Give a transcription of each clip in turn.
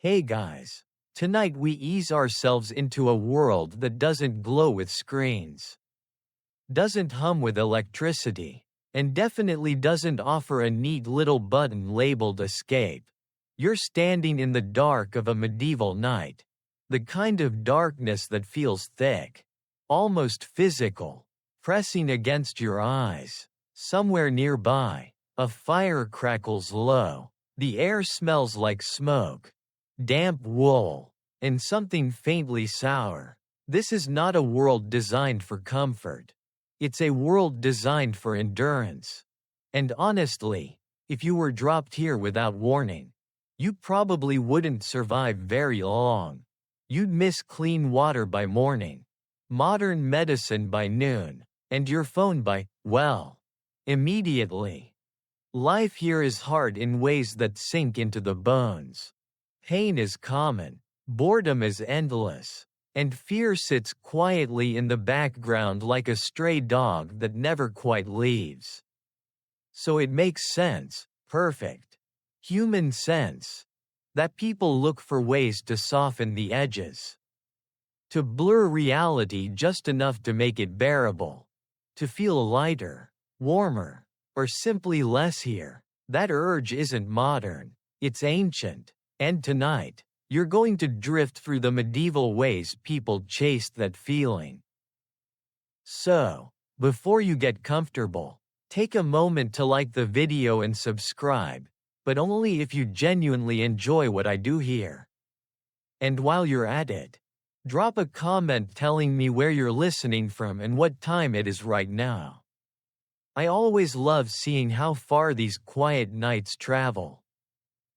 Hey guys. Tonight we ease ourselves into a world that doesn't glow with screens, doesn't hum with electricity, and definitely doesn't offer a neat little button labeled escape. You're standing in the dark of a medieval night. The kind of darkness that feels thick, almost physical, pressing against your eyes. Somewhere nearby, a fire crackles low. The air smells like smoke, damp wool, and something faintly sour. This is not a world designed for comfort. It's a world designed for endurance. And honestly, if you were dropped here without warning, you probably wouldn't survive very long. You'd miss clean water by morning, modern medicine by noon, and your phone by, well, immediately. Life here is hard in ways that sink into the bones. Pain is common, boredom is endless, and fear sits quietly in the background like a stray dog that never quite leaves. So it makes sense, perfect, human sense, that people look for ways to soften the edges, to blur reality just enough to make it bearable, to feel lighter, warmer, or simply less here. That urge isn't modern, it's ancient. And tonight, you're going to drift through the medieval ways people chased that feeling. So, before you get comfortable, take a moment to like the video and subscribe, but only if you genuinely enjoy what I do here. And while you're at it, drop a comment telling me where you're listening from and what time it is right now. I always love seeing how far these quiet nights travel.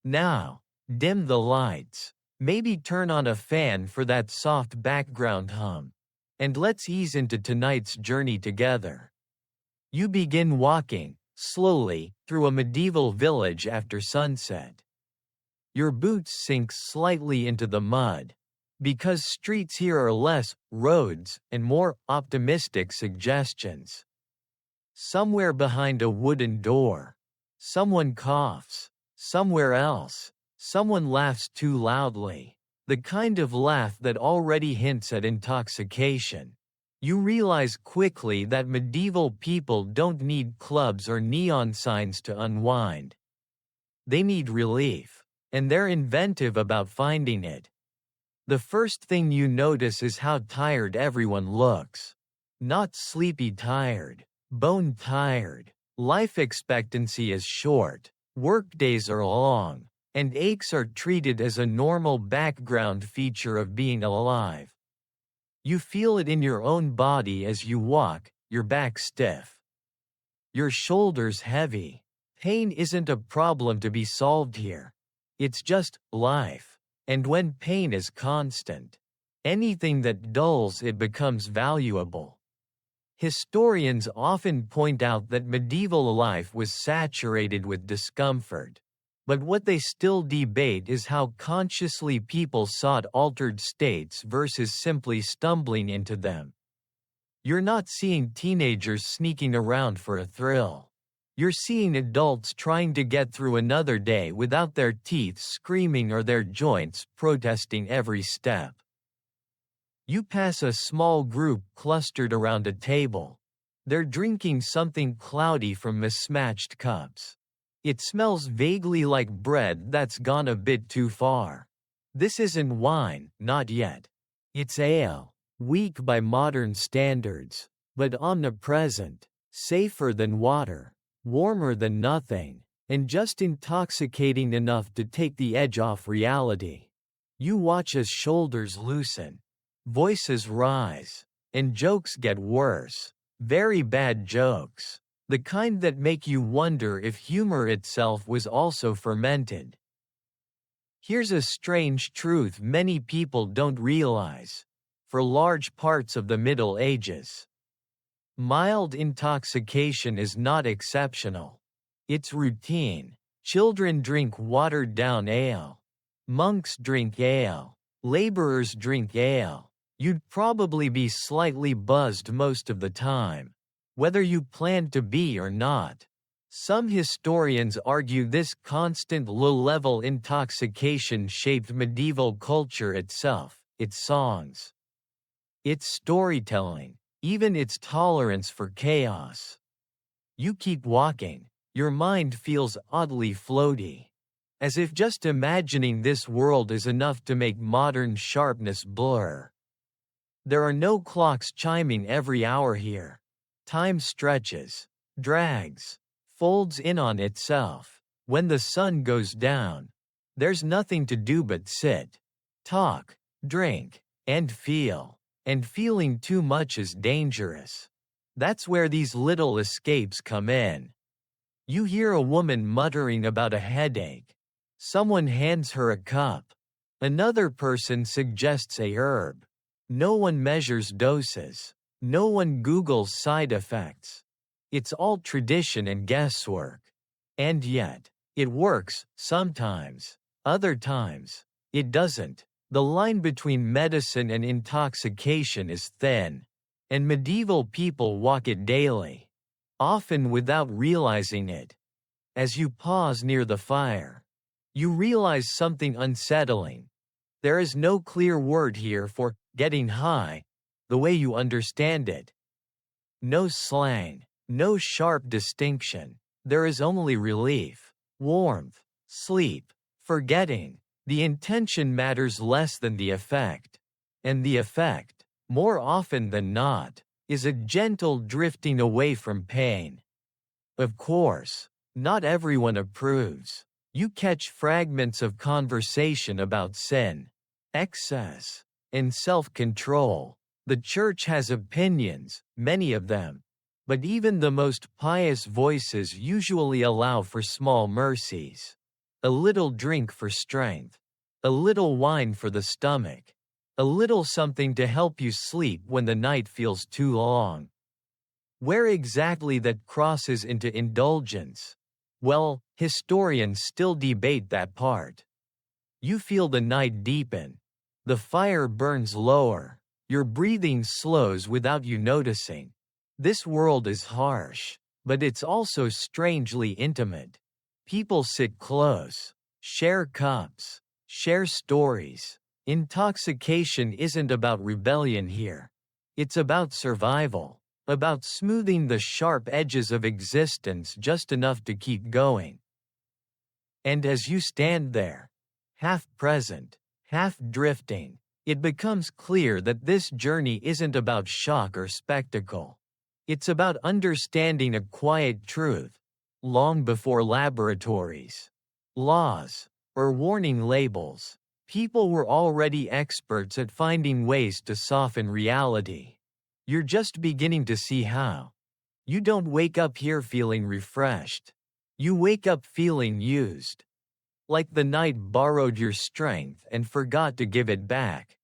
Now, dim the lights, maybe turn on a fan for that soft background hum, and let's ease into tonight's journey together. You begin walking, slowly, through a medieval village after sunset. Your boots sink slightly into the mud, because streets here are less roads and more optimistic suggestions. Somewhere behind a wooden door, someone coughs. Somewhere else, someone laughs too loudly, the kind of laugh that already hints at intoxication. You realize quickly that medieval people don't need clubs or neon signs to unwind. They need relief, and they're inventive about finding it. The first thing you notice is how tired everyone looks. Not sleepy tired, bone tired. Life expectancy is short, workdays are long, and aches are treated as a normal background feature of being alive. You feel it in your own body as you walk, your back stiff, your shoulders heavy. Pain isn't a problem to be solved here. It's just life. And when pain is constant, anything that dulls it becomes valuable. Historians often point out that medieval life was saturated with discomfort. But what they still debate is how consciously people sought altered states versus simply stumbling into them. You're not seeing teenagers sneaking around for a thrill. You're seeing adults trying to get through another day without their teeth screaming or their joints protesting every step. You pass a small group clustered around a table. They're drinking something cloudy from mismatched cups. It smells vaguely like bread that's gone a bit too far. This isn't wine, not yet. It's ale, weak by modern standards, but omnipresent, safer than water, warmer than nothing, and just intoxicating enough to take the edge off reality. You watch as shoulders loosen, voices rise, and jokes get worse. Very bad jokes. The kind that make you wonder if humor itself was also fermented. Here's a strange truth many people don't realize. For large parts of the Middle Ages, mild intoxication is not exceptional. It's routine. Children drink watered-down ale. Monks drink ale. Laborers drink ale. You'd probably be slightly buzzed most of the time, whether you planned to be or not. Some historians argue this constant low-level intoxication shaped medieval culture itself, its songs, its storytelling, even its tolerance for chaos. You keep walking, your mind feels oddly floaty, as if just imagining this world is enough to make modern sharpness blur. There are no clocks chiming every hour here. Time stretches, drags, folds in on itself. When the sun goes down, there's nothing to do but sit, talk, drink, and feel. And feeling too much is dangerous. That's where these little escapes come in. You hear a woman muttering about a headache. Someone hands her a cup. Another person suggests a herb. No one measures doses. No one Googles side effects. It's all tradition and guesswork. And yet, it works, sometimes. Other times, it doesn't. The line between medicine and intoxication is thin. And medieval people walk it daily, often without realizing it. As you pause near the fire, you realize something unsettling. There is no clear word here for getting high, the way you understand it. No slang, no sharp distinction. There is only relief, warmth, sleep, forgetting. The intention matters less than the effect. And the effect, more often than not, is a gentle drifting away from pain. Of course, not everyone approves. You catch fragments of conversation about sin, excess, and self-control. The church has opinions, many of them. But even the most pious voices usually allow for small mercies. A little drink for strength. A little wine for the stomach. A little something to help you sleep when the night feels too long. Where exactly that crosses into indulgence? Well, historians still debate that part. You feel the night deepen. The fire burns lower. Your breathing slows without you noticing. This world is harsh, but it's also strangely intimate. People sit close, share cups, share stories. Intoxication isn't about rebellion here. It's about survival, about smoothing the sharp edges of existence just enough to keep going. And as you stand there, half present, half drifting, it becomes clear that this journey isn't about shock or spectacle. It's about understanding a quiet truth, long before laboratories, laws, or warning labels. People were already experts at finding ways to soften reality. You're just beginning to see how. You don't wake up here feeling refreshed. You wake up feeling used. Like the night borrowed your strength and forgot to give it back.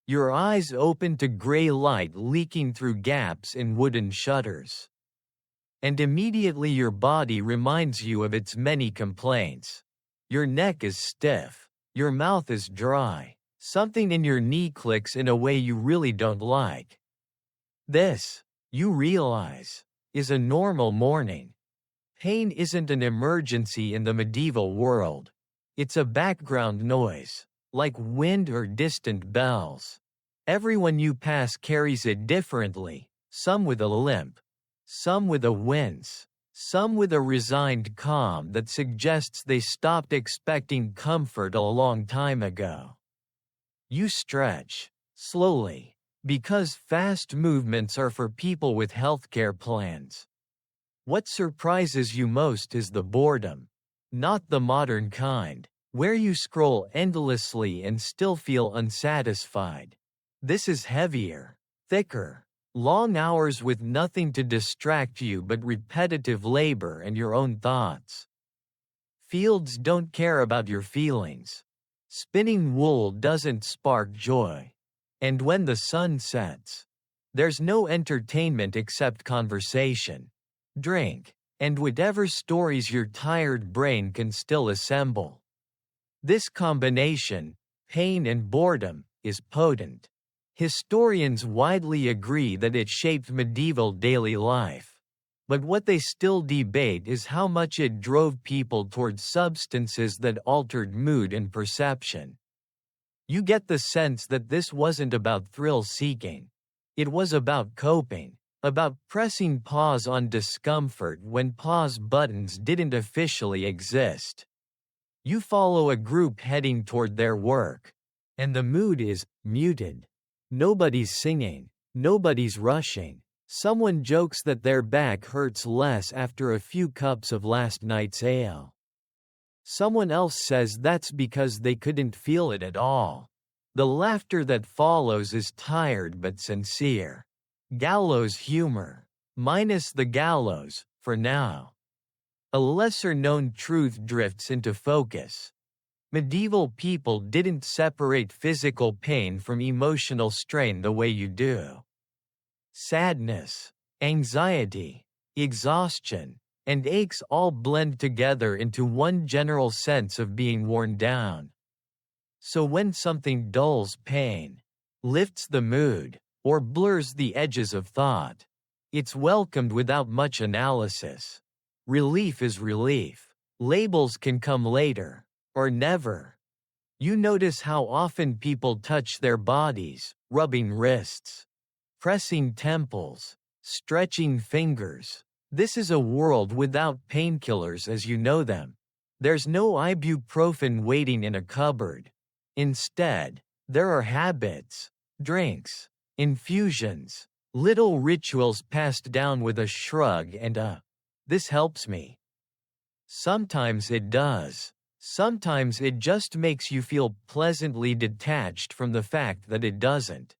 Your eyes open to gray light leaking through gaps in wooden shutters. And immediately your body reminds you of its many complaints. Your neck is stiff. Your mouth is dry. Something in your knee clicks in a way you really don't like. This, you realize, is a normal morning. Pain isn't an emergency in the medieval world. It's a background noise, like wind or distant bells. Everyone you pass carries it differently, some with a limp, some with a wince, some with a resigned calm that suggests they stopped expecting comfort a long time ago. You stretch, slowly, because fast movements are for people with healthcare plans. What surprises you most is the boredom. Not the modern kind, where you scroll endlessly and still feel unsatisfied. This is heavier, thicker. Long hours with nothing to distract you but repetitive labor and your own thoughts. Fields don't care about your feelings. Spinning wool doesn't spark joy. And when the sun sets, there's no entertainment except conversation, drink, and whatever stories your tired brain can still assemble. This combination, pain and boredom, is potent. Historians widely agree that it shaped medieval daily life. But what they still debate is how much it drove people towards substances that altered mood and perception. You get the sense that this wasn't about thrill-seeking. It was about coping, about pressing pause on discomfort when pause buttons didn't officially exist. You follow a group heading toward their work, and the mood is muted. Nobody's singing, nobody's rushing. Someone jokes that their back hurts less after a few cups of last night's ale. Someone else says that's because they couldn't feel it at all. The laughter that follows is tired but sincere. Gallows humor. Minus the gallows, for now. A lesser-known truth drifts into focus. Medieval people didn't separate physical pain from emotional strain the way you do. Sadness, anxiety, exhaustion, and aches all blend together into one general sense of being worn down. So when something dulls pain, lifts the mood, or blurs the edges of thought, it's welcomed without much analysis. Relief is relief. Labels can come later, or never. You notice how often people touch their bodies, rubbing wrists, pressing temples, stretching fingers. This is a world without painkillers as you know them. There's no ibuprofen waiting in a cupboard. Instead, there are habits, drinks, infusions, little rituals passed down with a shrug and a, "This helps me." Sometimes it does. Sometimes it just makes you feel pleasantly detached from the fact that it doesn't.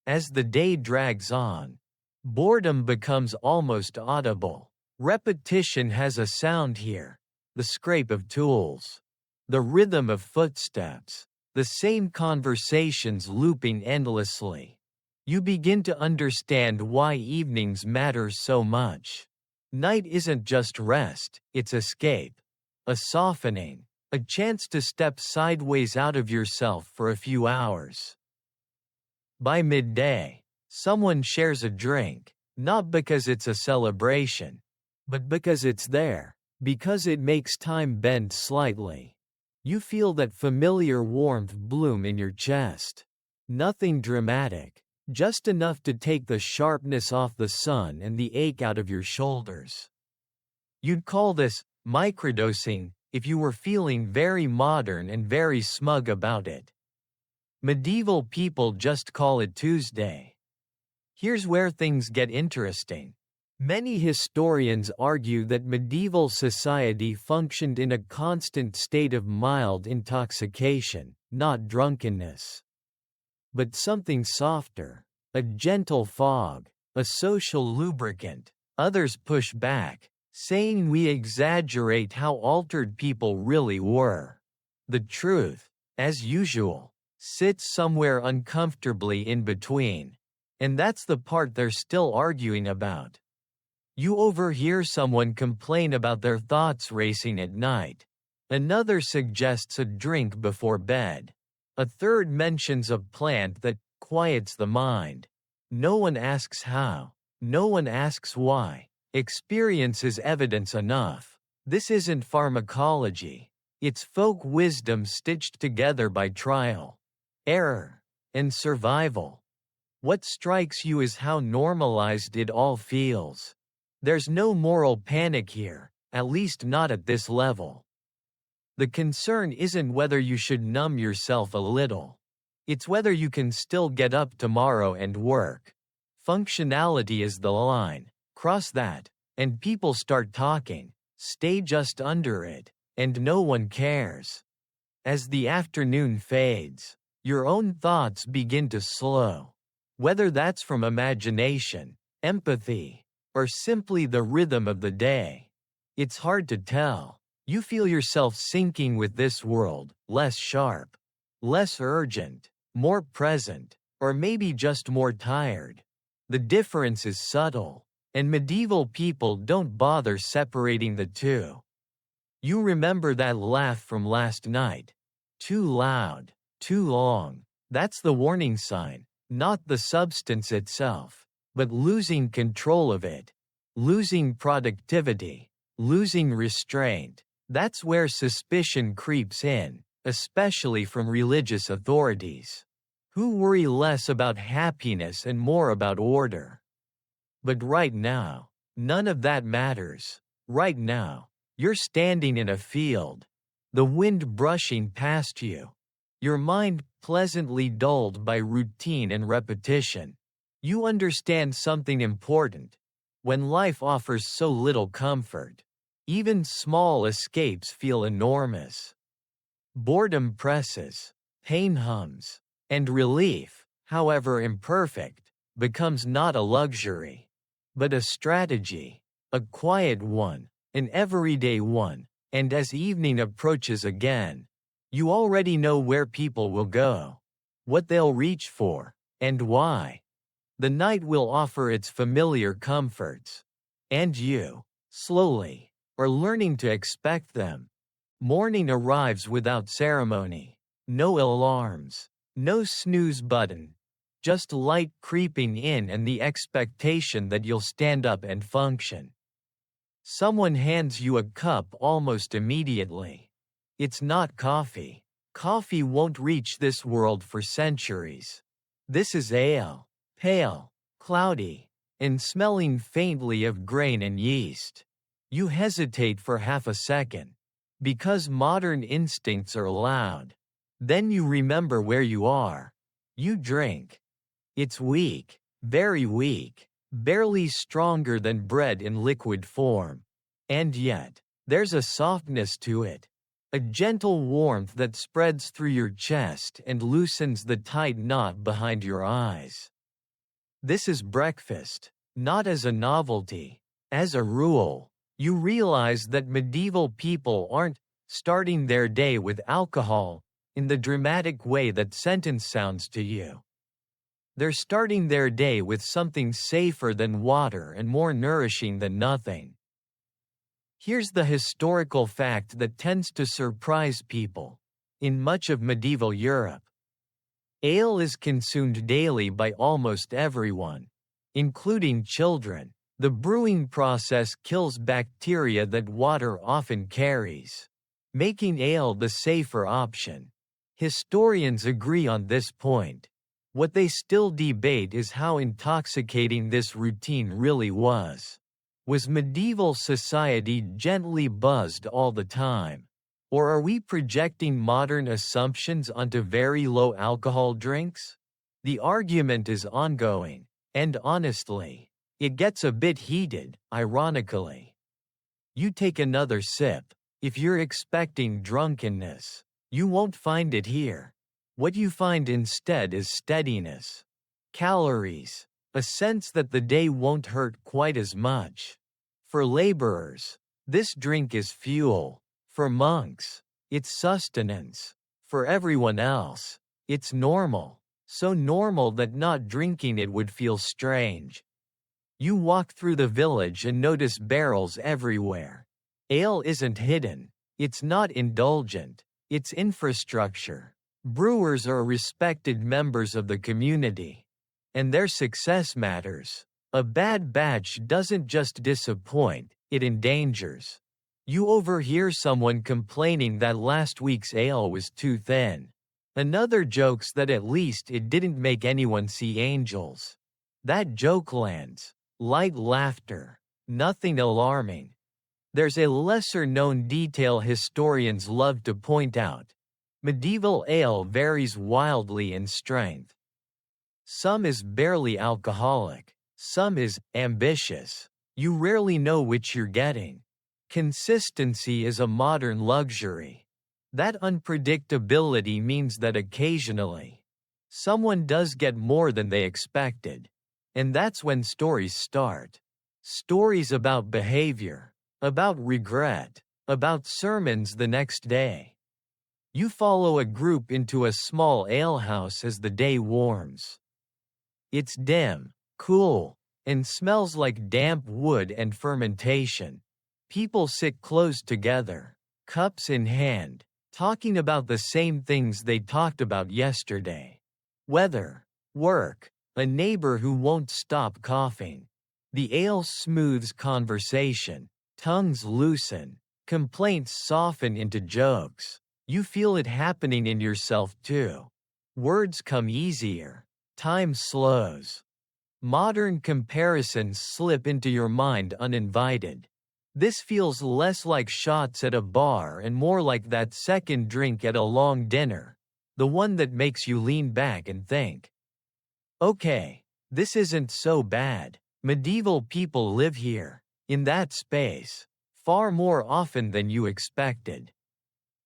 As the day drags on, boredom becomes almost audible. Repetition has a sound here. The scrape of tools. The rhythm of footsteps. The same conversations looping endlessly. You begin to understand why evenings matter so much. Night isn't just rest, it's escape. A softening. A chance to step sideways out of yourself for a few hours. By midday, someone shares a drink, not because it's a celebration, but because it's there, because it makes time bend slightly. You feel that familiar warmth bloom in your chest. Nothing dramatic, just enough to take the sharpness off the sun and the ache out of your shoulders. You'd call this microdosing if you were feeling very modern and very smug about it. Medieval people just call it Tuesday. Here's where things get interesting. Many historians argue that medieval society functioned in a constant state of mild intoxication, not drunkenness. But something softer, a gentle fog, a social lubricant. Others push back, saying we exaggerate how altered people really were. The truth, as usual, sits somewhere uncomfortably in between. And that's the part they're still arguing about. You overhear someone complain about their thoughts racing at night. Another suggests a drink before bed. A third mentions a plant that quiets the mind. No one asks how. No one asks why. Experience is evidence enough. This isn't pharmacology. It's folk wisdom stitched together by trial, error, and survival. What strikes you is how normalized it all feels. There's no moral panic here, at least not at this level. The concern isn't whether you should numb yourself a little. It's whether you can still get up tomorrow and work. Functionality is the line. Cross that, and people start talking. Stay just under it, and no one cares. As the afternoon fades, your own thoughts begin to slow. Whether that's from imagination, empathy, or simply the rhythm of the day. It's hard to tell. You feel yourself sinking with this world, less sharp, less urgent, more present, or maybe just more tired. The difference is subtle, and medieval people don't bother separating the two. You remember that laugh from last night. Too loud, too long. That's the warning sign, not the substance itself, but losing control of it. losing productivity, losing restraint. That's where suspicion creeps in, especially from religious authorities, who worry less about happiness and more about order. But right now, none of that matters. Right now, you're standing in a field, the wind brushing past you, your mind pleasantly dulled by routine and repetition. You understand something important. When life offers so little comfort, even small escapes feel enormous. Boredom presses, pain hums, and relief, however imperfect, becomes not a luxury, but a strategy, a quiet one, an everyday one, and as evening approaches again, you already know where people will go, what they'll reach for, and why. The night will offer its familiar comforts, and you, slowly, are learning to expect them. Morning arrives without ceremony, no alarms, no snooze button, just light creeping in and the expectation that you'll stand up and function. Someone hands you a cup almost immediately. It's not coffee. Coffee won't reach this world for centuries. This is ale, pale, cloudy, and smelling faintly of grain and yeast. You hesitate for half a second, because modern instincts are loud. Then you remember where you are. You drink. It's weak, very weak, barely stronger than bread in liquid form. And yet, there's a softness to it. A gentle warmth that spreads through your chest and loosens the tight knot behind your eyes. This is breakfast, not as a novelty. As a rule, you realize that medieval people aren't starting their day with alcohol in the dramatic way that sentence sounds to you. They're starting their day with something safer than water and more nourishing than nothing. Here's the historical fact that tends to surprise people. In much of medieval Europe, ale is consumed daily by almost everyone, including children. The brewing process kills bacteria that water often carries, making ale the safer option. Historians agree on this point. What they still debate is how intoxicating this routine really was. Was medieval society gently buzzed all the time? Or are we projecting modern assumptions onto very low alcohol drinks? The argument is ongoing, and honestly, it gets a bit heated, ironically. You take another sip. If you're expecting drunkenness, you won't find it here. What you find instead is steadiness. Calories, a sense that the day won't hurt quite as much. For laborers, this drink is fuel. For monks, it's sustenance. For everyone else, it's normal. So normal that not drinking it would feel strange. You walk through the village and notice barrels everywhere. Ale isn't hidden. It's not indulgent. It's infrastructure. Brewers are respected members of the community, and their success matters. A bad batch doesn't just disappoint, it endangers. You overhear someone complaining that last week's ale was too thin. Another jokes that at least it didn't make anyone see angels. That joke lands. Light laughter. Nothing alarming. There's a lesser-known detail historians love to point out. Medieval ale varies wildly in strength. Some is barely alcoholic. Some is ambitious. You rarely know which you're getting. Consistency is a modern luxury. That unpredictability means that occasionally, someone does get more than they expected. And that's when stories start. Stories about behavior, about regret, about sermons the next day. You follow a group into a small alehouse as the day warms. It's dim, cool, and smells like damp wood and fermentation. People sit close together, cups in hand, talking about the same things they talked about yesterday. Weather, work, a neighbor who won't stop coughing. The ale smooths conversation, tongues loosen, complaints soften into jokes. You feel it happening in yourself too. Words come easier. Time slows. Modern comparisons slip into your mind uninvited. This feels less like shots at a bar and more like that second drink at a long dinner, the one that makes you lean back and think, okay, this isn't so bad. Medieval people live here, in that space, far more often than you expected.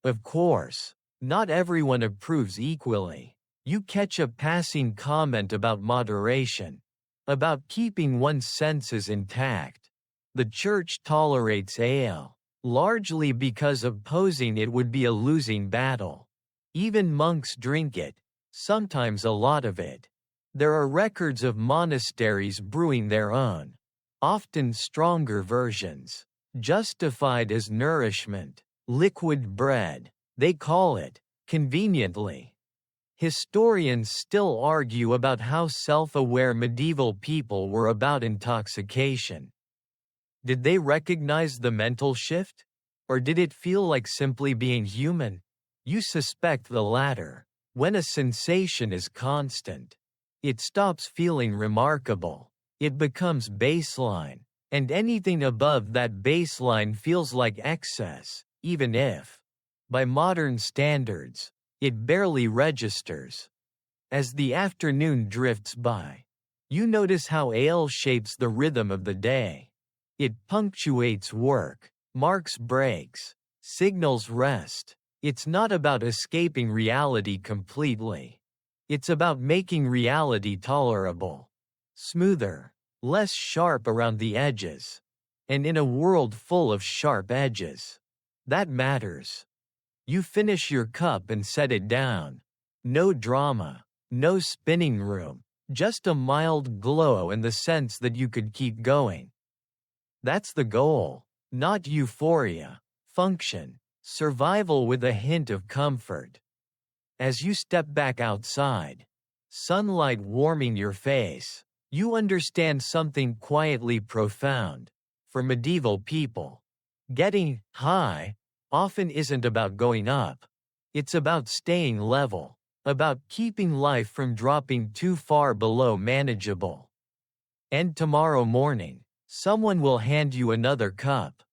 Of course, not everyone approves equally. You catch a passing comment about moderation, about keeping one's senses intact. The church tolerates ale, largely because opposing it would be a losing battle. Even monks drink it, sometimes a lot of it. There are records of monasteries brewing their own, often stronger versions, justified as nourishment, liquid bread, they call it, conveniently. Historians still argue about how self-aware medieval people were about intoxication. Did they recognize the mental shift? Or did it feel like simply being human? You suspect the latter. When a sensation is constant, it stops feeling remarkable. It becomes baseline, and anything above that baseline feels like excess, even if, by modern standards, it barely registers. As the afternoon drifts by, you notice how ale shapes the rhythm of the day. It punctuates work, marks breaks, signals rest. It's not about escaping reality completely. It's about making reality tolerable, smoother, less sharp around the edges. And in a world full of sharp edges, that matters. You finish your cup and set it down. No drama, no spinning room, just a mild glow and the sense that you could keep going. That's the goal, not euphoria, function, survival with a hint of comfort. As you step back outside, sunlight warming your face, you understand something quietly profound. For medieval people, getting high often isn't about going up. It's about staying level, about keeping life from dropping too far below manageable. And tomorrow morning, someone will hand you another cup.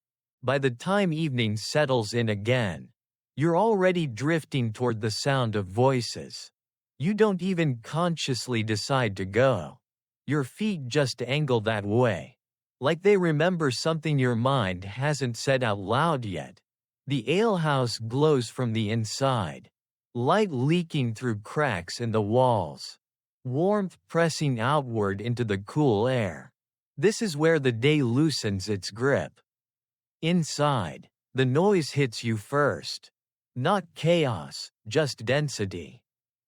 By the time evening settles in again, you're already drifting toward the sound of voices. You don't even consciously decide to go. Your feet just angle that way, like they remember something your mind hasn't said out loud yet. The alehouse glows from the inside, light leaking through cracks in the walls, warmth pressing outward into the cool air. This is where the day loosens its grip. Inside, the noise hits you first. Not chaos, just density.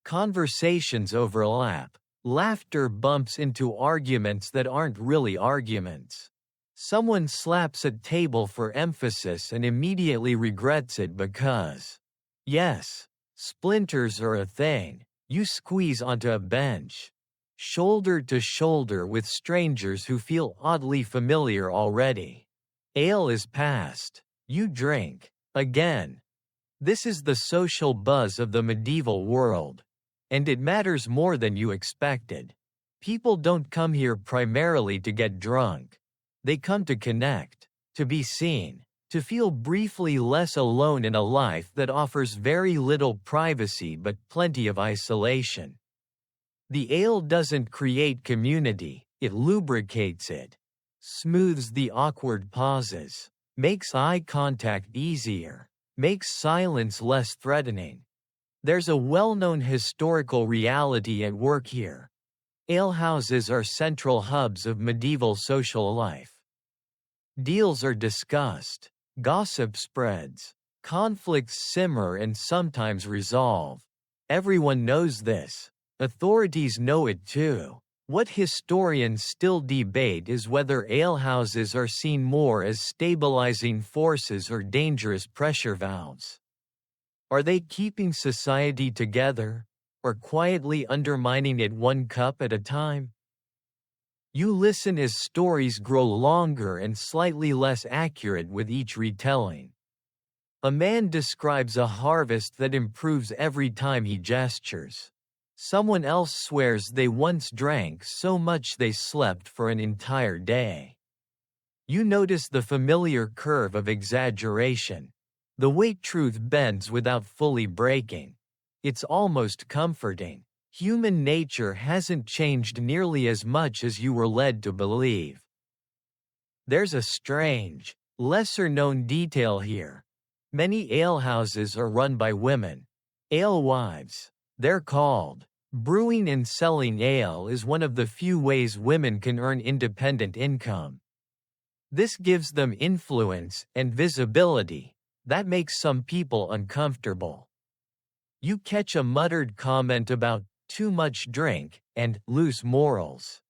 Conversations overlap. Laughter bumps into arguments that aren't really arguments. Someone slaps a table for emphasis and immediately regrets it because, yes, splinters are a thing. You squeeze onto a bench, shoulder to shoulder with strangers who feel oddly familiar already. Ale is past. You drink. Again. This is the social buzz of the medieval world. And it matters more than you expected. People don't come here primarily to get drunk. They come to connect, to be seen, to feel briefly less alone in a life that offers very little privacy but plenty of isolation. The ale doesn't create community, it lubricates it, smooths the awkward pauses, makes eye contact easier, makes silence less threatening. There's a well-known historical reality at work here. Alehouses are central hubs of medieval social life. Deals are discussed, gossip spreads, conflicts simmer and sometimes resolve. Everyone knows this. Authorities know it too. What historians still debate is whether alehouses are seen more as stabilizing forces or dangerous pressure valves. Are they keeping society together, or quietly undermining it one cup at a time? You listen as stories grow longer and slightly less accurate with each retelling. A man describes a harvest that improves every time he gestures. Someone else swears they once drank so much they slept for an entire day. You notice the familiar curve of exaggeration. The way truth bends without fully breaking. It's almost comforting. Human nature hasn't changed nearly as much as you were led to believe. There's a strange, lesser-known detail here. Many alehouses are run by women. Alewives, they're called. Brewing and selling ale is one of the few ways women can earn independent income. This gives them influence and visibility that makes some people uncomfortable. You catch a muttered comment about too much drink and loose morals.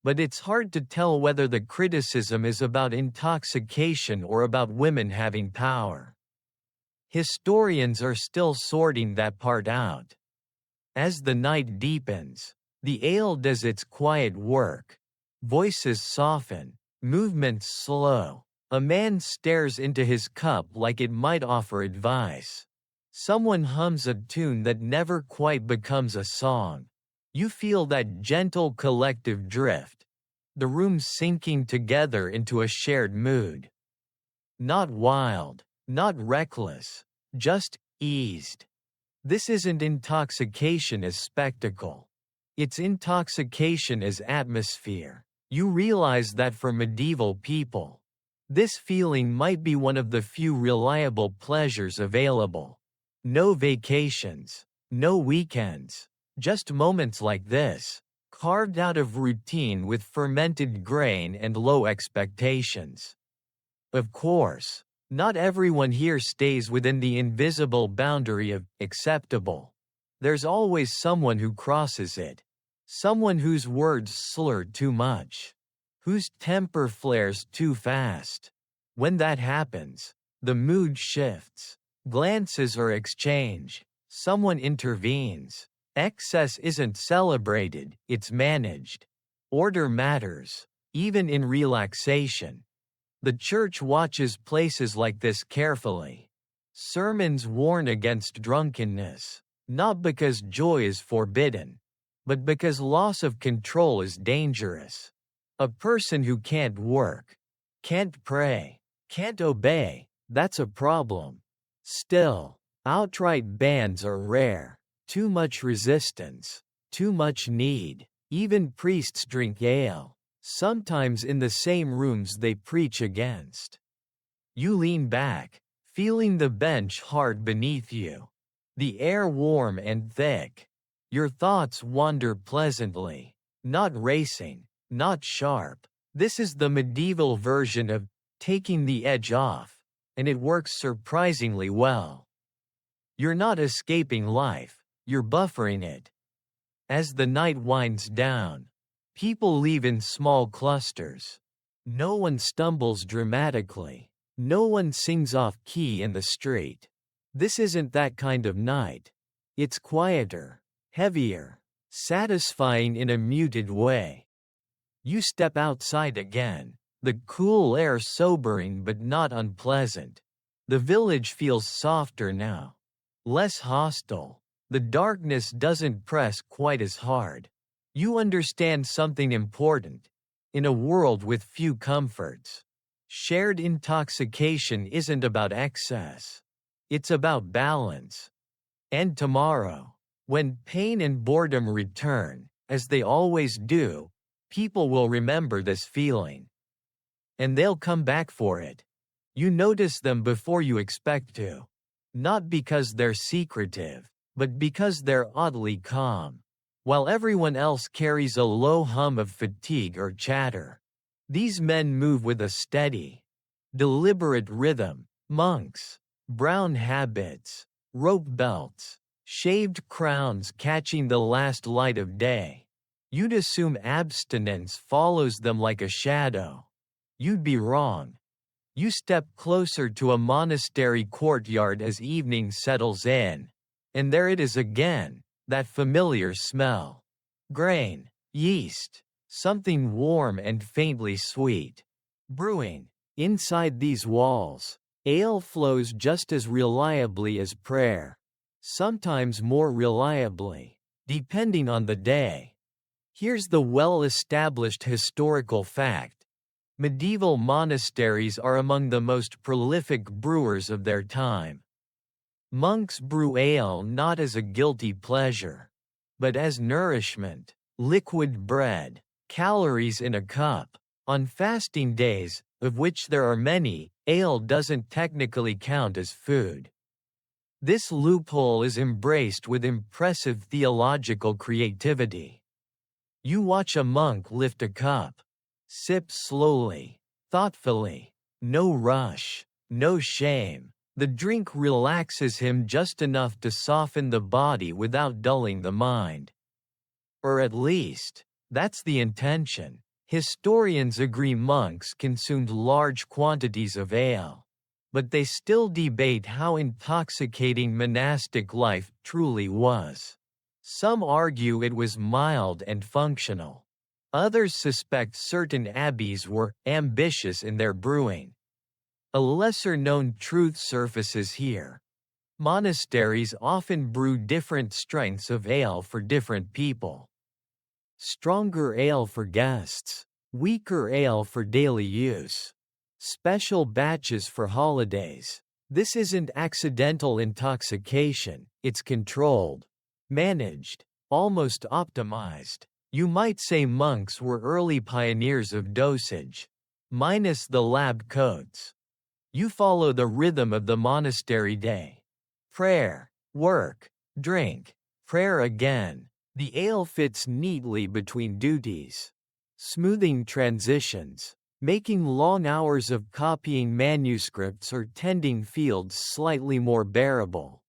But it's hard to tell whether the criticism is about intoxication or about women having power. Historians are still sorting that part out. As the night deepens, the ale does its quiet work. Voices soften, movements slow. A man stares into his cup like it might offer advice. Someone hums a tune that never quite becomes a song. You feel that gentle collective drift. The room sinking together into a shared mood. Not wild, not reckless, just eased. This isn't intoxication as spectacle. It's intoxication as atmosphere. You realize that for medieval people, this feeling might be one of the few reliable pleasures available. No vacations, no weekends, just moments like this, carved out of routine with fermented grain and low expectations. Of course, not everyone here stays within the invisible boundary of acceptable. There's always someone who crosses it. Someone whose words slur too much. Whose temper flares too fast. When that happens, the mood shifts. Glances are exchanged. Someone intervenes. Excess isn't celebrated, it's managed. Order matters, even in relaxation. The church watches places like this carefully. Sermons warn against drunkenness, not because joy is forbidden, but because loss of control is dangerous. A person who can't work, can't pray, can't obey, that's a problem. Still, outright bans are rare. Too much resistance, too much need. Even priests drink ale. Sometimes in the same rooms they preach against. You lean back, feeling the bench hard beneath you. The air warm and thick. Your thoughts wander pleasantly, not racing, not sharp. This is the medieval version of taking the edge off, and it works surprisingly well. You're not escaping life, you're buffering it. As the night winds down, people leave in small clusters. No one stumbles dramatically. No one sings off key in the street. This isn't that kind of night. It's quieter, heavier, satisfying in a muted way. You step outside again, the cool air sobering but not unpleasant. The village feels softer now, less hostile. The darkness doesn't press quite as hard. You understand something important. In a world with few comforts, shared intoxication isn't about excess. It's about balance. And tomorrow, when pain and boredom return, as they always do, people will remember this feeling. And they'll come back for it. You notice them before you expect to. Not because they're secretive, but because they're oddly calm. While everyone else carries a low hum of fatigue or chatter, these men move with a steady, deliberate rhythm. Monks, brown habits, rope belts, shaved crowns catching the last light of day. You'd assume abstinence follows them like a shadow. You'd be wrong. You step closer to a monastery courtyard as evening settles in, and there it is again. That familiar smell. Grain, yeast, something warm and faintly sweet. Brewing. Inside these walls, ale flows just as reliably as prayer, sometimes more reliably, depending on the day. Here's the well-established historical fact. Medieval monasteries are among the most prolific brewers of their time. Monks brew ale not as a guilty pleasure, but as nourishment, liquid bread, calories in a cup. On fasting days, of which there are many, ale doesn't technically count as food. This loophole is embraced with impressive theological creativity. You watch a monk lift a cup, sip slowly, thoughtfully, no rush, no shame. The drink relaxes him just enough to soften the body without dulling the mind. Or at least, that's the intention. Historians agree monks consumed large quantities of ale, but they still debate how intoxicating monastic life truly was. Some argue it was mild and functional. Others suspect certain abbeys were ambitious in their brewing. A lesser-known truth surfaces here. Monasteries often brew different strengths of ale for different people. Stronger ale for guests, weaker ale for daily use. Special batches for holidays. This isn't accidental intoxication, it's controlled, managed, almost optimized. You might say monks were early pioneers of dosage, minus the lab coats. You follow the rhythm of the monastery day. Prayer, work, drink, prayer again. The ale fits neatly between duties, smoothing transitions, making long hours of copying manuscripts or tending fields slightly more bearable.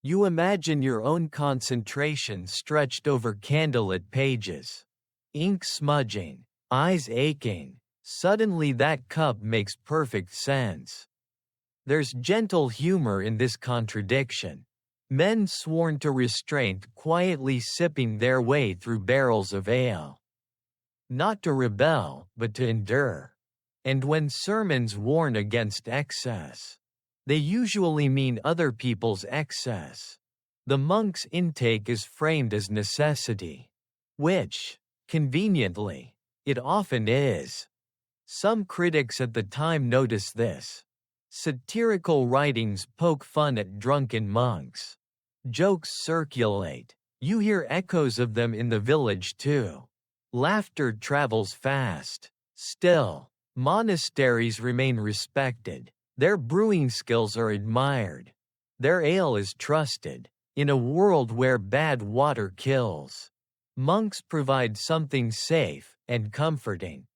You imagine your own concentration stretched over candlelit pages. Ink smudging, eyes aching. Suddenly that cup makes perfect sense. There's gentle humor in this contradiction. Men sworn to restraint quietly sipping their way through barrels of ale. Not to rebel, but to endure. And when sermons warn against excess, they usually mean other people's excess. The monk's intake is framed as necessity, which, conveniently, it often is. Some critics at the time notice this. Satirical writings poke fun at drunken monks. Jokes circulate. You hear echoes of them in the village too. Laughter travels fast. Still, monasteries remain respected. Their brewing skills are admired. Their ale is trusted. In a world where bad water kills, monks provide something safe and comforting.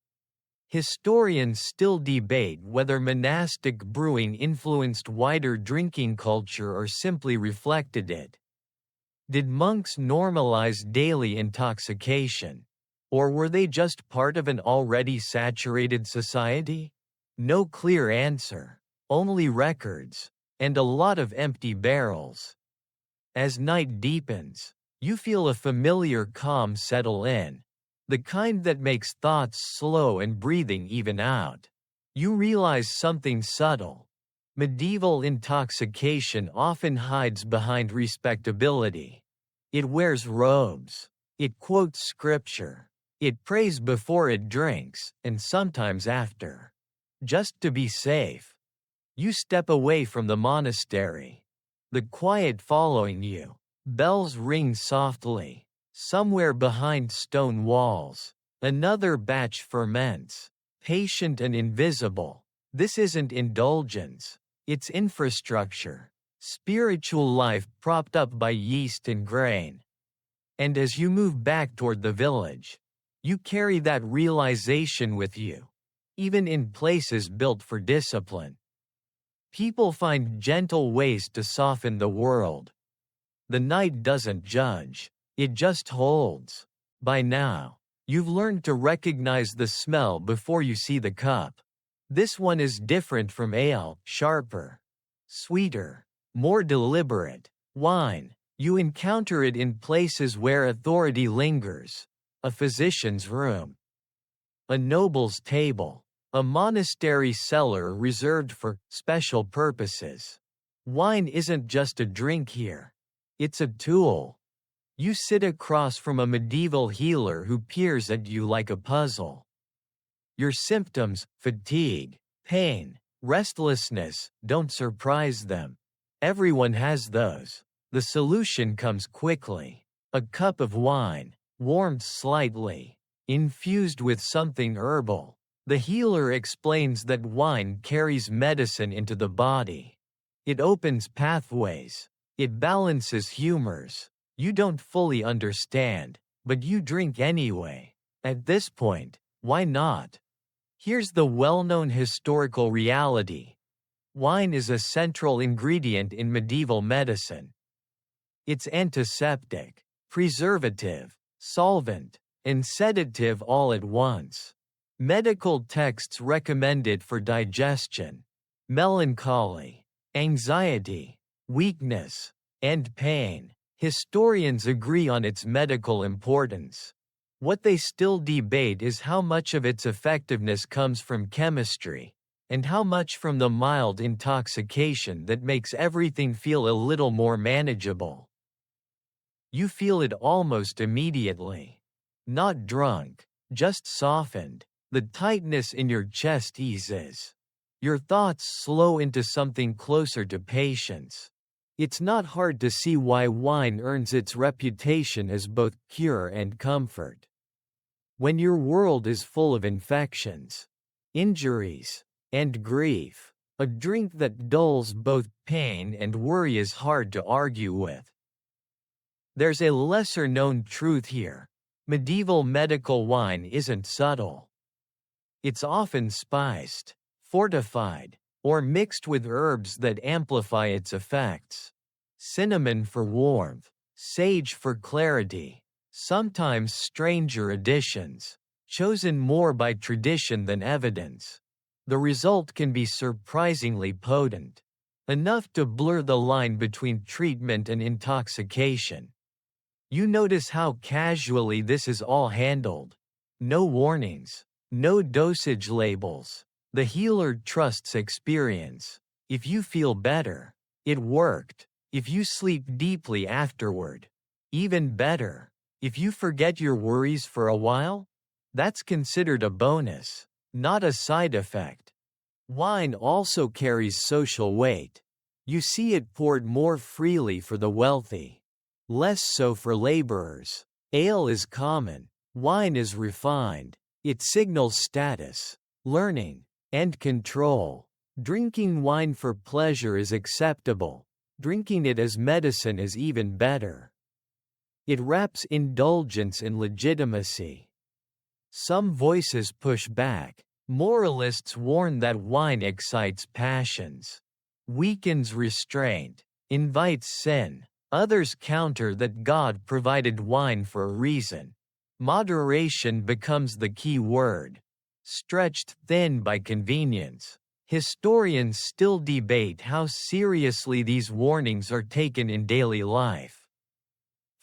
Historians still debate whether monastic brewing influenced wider drinking culture or simply reflected it. Did monks normalize daily intoxication? Or were they just part of an already saturated society? No clear answer. Only records. And a lot of empty barrels. As night deepens, you feel a familiar calm settle in. The kind that makes thoughts slow and breathing even out. You realize something subtle. Medieval intoxication often hides behind respectability. It wears robes. It quotes scripture. It prays before it drinks, and sometimes after. Just to be safe. You step away from the monastery. The quiet following you. Bells ring softly. Somewhere behind stone walls, another batch ferments, patient and invisible. This isn't indulgence, it's infrastructure, spiritual life propped up by yeast and grain. And as you move back toward the village, you carry that realization with you, even in places built for discipline. People find gentle ways to soften the world. The night doesn't judge. It just holds. By now, you've learned to recognize the smell before you see the cup. This one is different from ale, sharper, sweeter, more deliberate. Wine, you encounter it in places where authority lingers. a physician's room, a noble's table, a monastery cellar reserved for special purposes. Wine isn't just a drink here. It's a tool. You sit across from a medieval healer who peers at you like a puzzle. Your symptoms, fatigue, pain, restlessness, don't surprise them. Everyone has those. The solution comes quickly. A cup of wine, warmed slightly, infused with something herbal. The healer explains that wine carries medicine into the body. It opens pathways. It balances humors. You don't fully understand, but you drink anyway. At this point, why not? Here's the well-known historical reality. Wine is a central ingredient in medieval medicine. It's antiseptic, preservative, solvent, and sedative all at once. Medical texts recommend it for digestion, melancholy, anxiety, weakness, and pain. Historians agree on its medical importance. What they still debate is how much of its effectiveness comes from chemistry, and how much from the mild intoxication that makes everything feel a little more manageable. You feel it almost immediately. Not drunk, just softened. The tightness in your chest eases. Your thoughts slow into something closer to patience. It's not hard to see why wine earns its reputation as both cure and comfort. When your world is full of infections, injuries, and grief, a drink that dulls both pain and worry is hard to argue with. There's a lesser-known truth here. Medieval medical wine isn't subtle. It's often spiced, fortified, or mixed with herbs that amplify its effects. Cinnamon for warmth, sage for clarity, sometimes stranger additions, chosen more by tradition than evidence. The result can be surprisingly potent, enough to blur the line between treatment and intoxication. You notice how casually this is all handled. No warnings, no dosage labels. The healer trusts experience. If you feel better, it worked. If you sleep deeply afterward, even better. If you forget your worries for a while, that's considered a bonus, not a side effect. Wine also carries social weight. You see it poured more freely for the wealthy, less so for laborers. Ale is common, wine is refined. It signals status, learning, and control. Drinking wine for pleasure is acceptable. Drinking it as medicine is even better. It wraps indulgence in legitimacy. Some voices push back. Moralists warn that wine excites passions, weakens restraint, invites sin. Others counter that God provided wine for a reason. Moderation becomes the key word, stretched thin by convenience. Historians still debate how seriously these warnings are taken in daily life.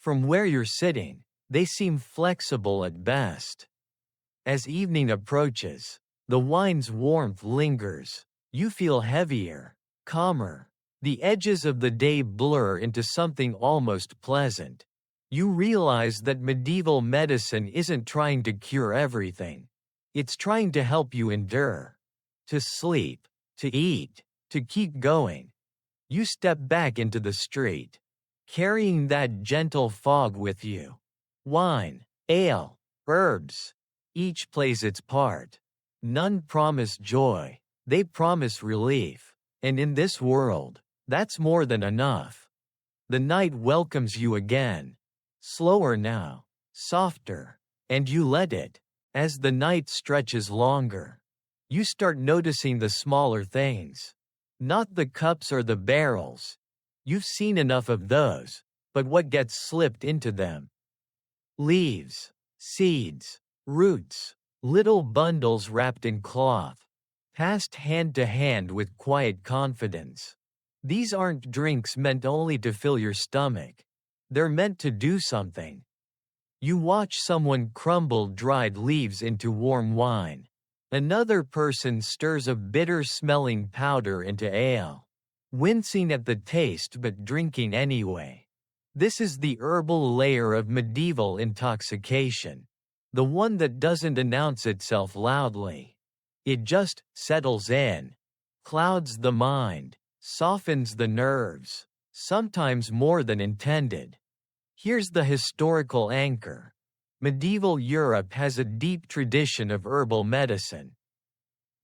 From where you're sitting, they seem flexible at best. As evening approaches, the wine's warmth lingers. You feel heavier, calmer. The edges of the day blur into something almost pleasant. You realize that medieval medicine isn't trying to cure everything. It's trying to help you endure. To sleep, to eat, to keep going. You step back into the street, carrying that gentle fog with you. Wine, ale, herbs, each plays its part. None promise joy, they promise relief. And in this world, that's more than enough. The night welcomes you again. Slower now, softer, and you let it. As the night stretches longer, you start noticing the smaller things. Not the cups or the barrels. You've seen enough of those, but what gets slipped into them? Leaves, seeds, roots, little bundles wrapped in cloth, passed hand to hand with quiet confidence. These aren't drinks meant only to fill your stomach. They're meant to do something. You watch someone crumble dried leaves into warm wine. Another person stirs a bitter-smelling powder into ale, wincing at the taste but drinking anyway. This is the herbal layer of medieval intoxication, the one that doesn't announce itself loudly. It just settles in, clouds the mind, softens the nerves, sometimes more than intended. Here's the historical anchor. Medieval Europe has a deep tradition of herbal medicine,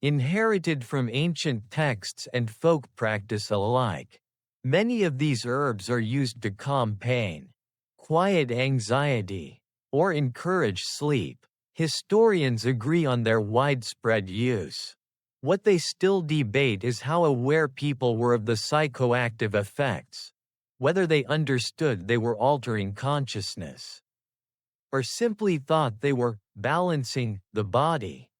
inherited from ancient texts and folk practice alike. Many of these herbs are used to calm pain, quiet anxiety, or encourage sleep. Historians agree on their widespread use. What they still debate is how aware people were of the psychoactive effects, whether they understood they were altering consciousness, or simply thought they were balancing the body.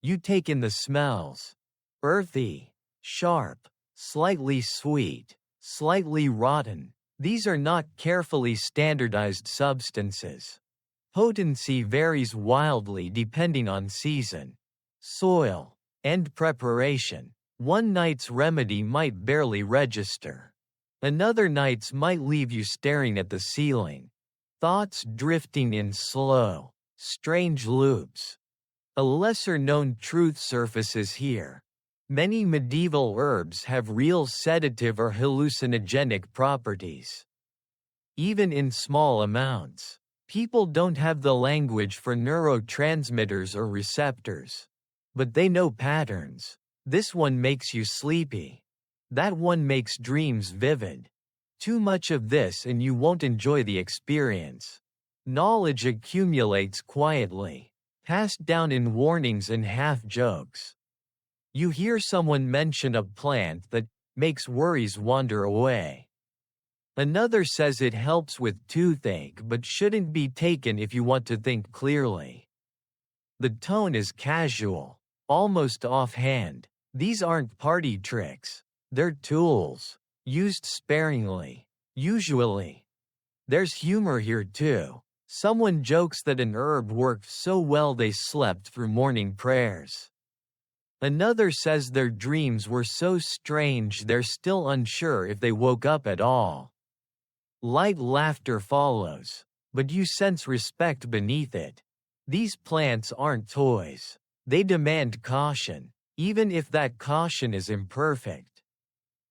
You take in the smells: earthy, sharp, slightly sweet, slightly rotten. These are not carefully standardized substances. Potency varies wildly depending on season, soil, and preparation. One night's remedy might barely register. Another night's might leave you staring at the ceiling, thoughts drifting in slow, strange loops. A lesser-known truth surfaces here. Many medieval herbs have real sedative or hallucinogenic properties. Even in small amounts, people don't have the language for neurotransmitters or receptors, but they know patterns. This one makes you sleepy. That one makes dreams vivid. Too much of this and you won't enjoy the experience. Knowledge accumulates quietly, passed down in warnings and half-jokes. You hear someone mention a plant that makes worries wander away. Another says it helps with toothache but shouldn't be taken if you want to think clearly. The tone is casual, almost offhand. These aren't party tricks. They're tools, used sparingly. Usually. There's humor here too. Someone jokes that an herb worked so well they slept through morning prayers. Another says their dreams were so strange they're still unsure if they woke up at all. Light laughter follows, but you sense respect beneath it. These plants aren't toys. They demand caution, even if that caution is imperfect.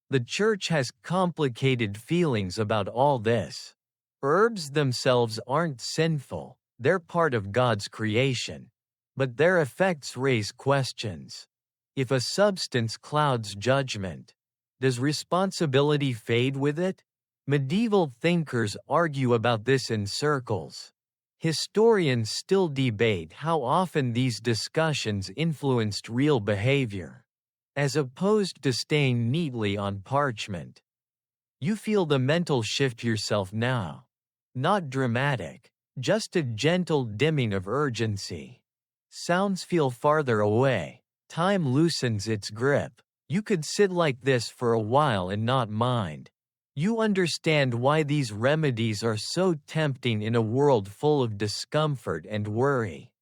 The church has complicated feelings about all this. Herbs themselves aren't sinful, they're part of God's creation. But their effects raise questions. If a substance clouds judgment, does responsibility fade with it? Medieval thinkers argue about this in circles. Historians still debate how often these discussions influenced real behavior, as opposed to staying neatly on parchment. You feel the mental shift yourself now. Not dramatic, just a gentle dimming of urgency. Sounds feel farther away. Time loosens its grip. You could sit like this for a while and not mind. You understand why these remedies are so tempting in a world full of discomfort and worry.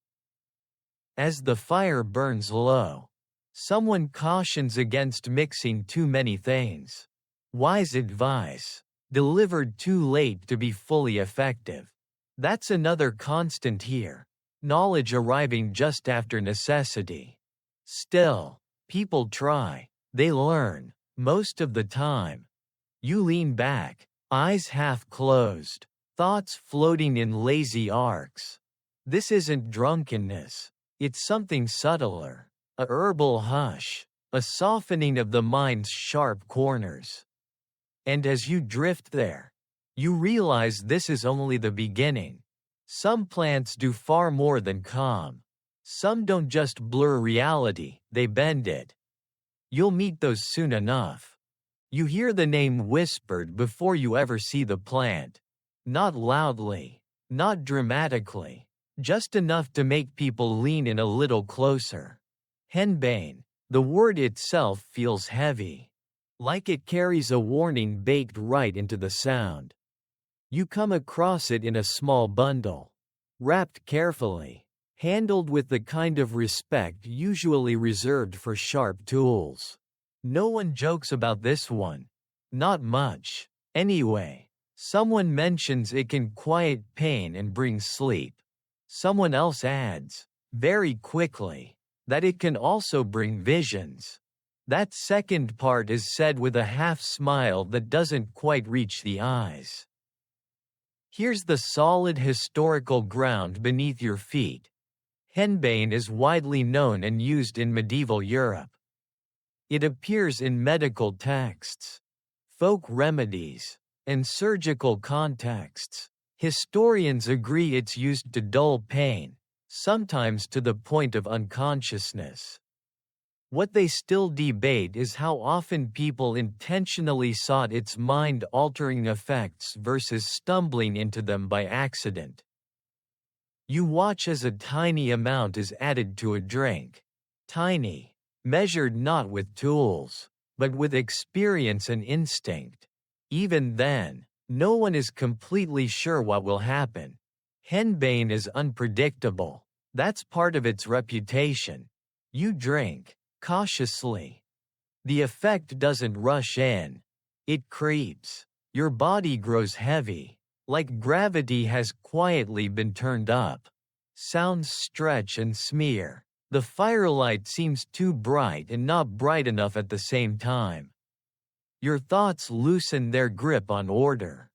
As the fire burns low, someone cautions against mixing too many things. Wise advice, delivered too late to be fully effective. That's another constant here. Knowledge arriving just after necessity. Still, people try. They learn, most of the time. You lean back, eyes half closed, thoughts floating in lazy arcs. This isn't drunkenness. It's something subtler. A herbal hush, a softening of the mind's sharp corners. And as you drift there, you realize this is only the beginning. Some plants do far more than calm. Some don't just blur reality, they bend it. You'll meet those soon enough. You hear the name whispered before you ever see the plant. Not loudly, not dramatically, just enough to make people lean in a little closer. Henbane, the word itself feels heavy, like it carries a warning baked right into the sound. You come across it in a small bundle, wrapped carefully, handled with the kind of respect usually reserved for sharp tools. No one jokes about this one. Not much. Anyway, someone mentions it can quiet pain and bring sleep. Someone else adds, very quickly, that it can also bring visions. That second part is said with a half smile that doesn't quite reach the eyes. Here's the solid historical ground beneath your feet. Henbane is widely known and used in medieval Europe. It appears in medical texts, folk remedies, and surgical contexts. Historians agree it's used to dull pain, sometimes to the point of unconsciousness. What they still debate is how often people intentionally sought its mind-altering effects versus stumbling into them by accident. You watch as a tiny amount is added to a drink. Tiny, measured not with tools, but with experience and instinct. Even then, no one is completely sure what will happen. Henbane is unpredictable. That's part of its reputation. You drink cautiously. The effect doesn't rush in. It creeps. Your body grows heavy, like gravity has quietly been turned up. Sounds stretch and smear. The firelight seems too bright and not bright enough at the same time. Your thoughts loosen their grip on order.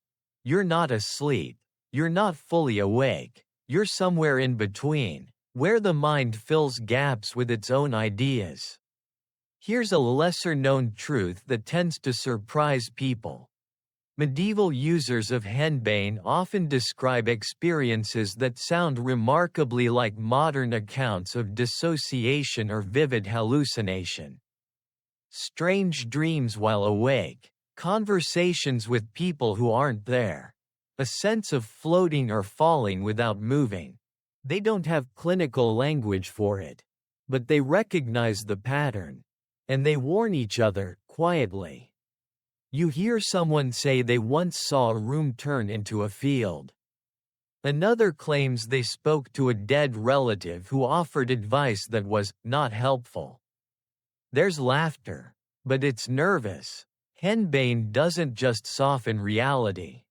You're not asleep. You're not fully awake. You're somewhere in between, where the mind fills gaps with its own ideas. Here's a lesser-known truth that tends to surprise people. Medieval users of henbane often describe experiences that sound remarkably like modern accounts of dissociation or vivid hallucination. Strange dreams while awake, conversations with people who aren't there, a sense of floating or falling without moving. They don't have clinical language for it, but they recognize the pattern, and they warn each other, quietly. You hear someone say they once saw a room turn into a field. Another claims they spoke to a dead relative who offered advice that was not helpful. There's laughter, but it's nervous. Henbane doesn't just soften reality.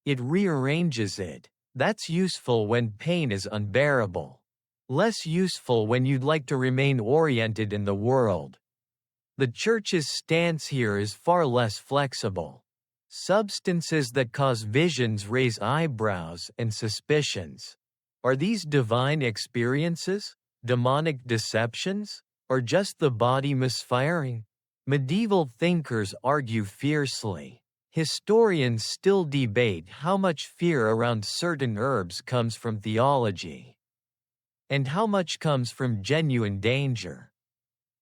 It rearranges it. That's useful when pain is unbearable. Less useful when you'd like to remain oriented in the world. The Church's stance here is far less flexible. Substances that cause visions raise eyebrows and suspicions. Are these divine experiences, demonic deceptions, or just the body misfiring? Medieval thinkers argue fiercely. Historians still debate how much fear around certain herbs comes from theology, and how much comes from genuine danger.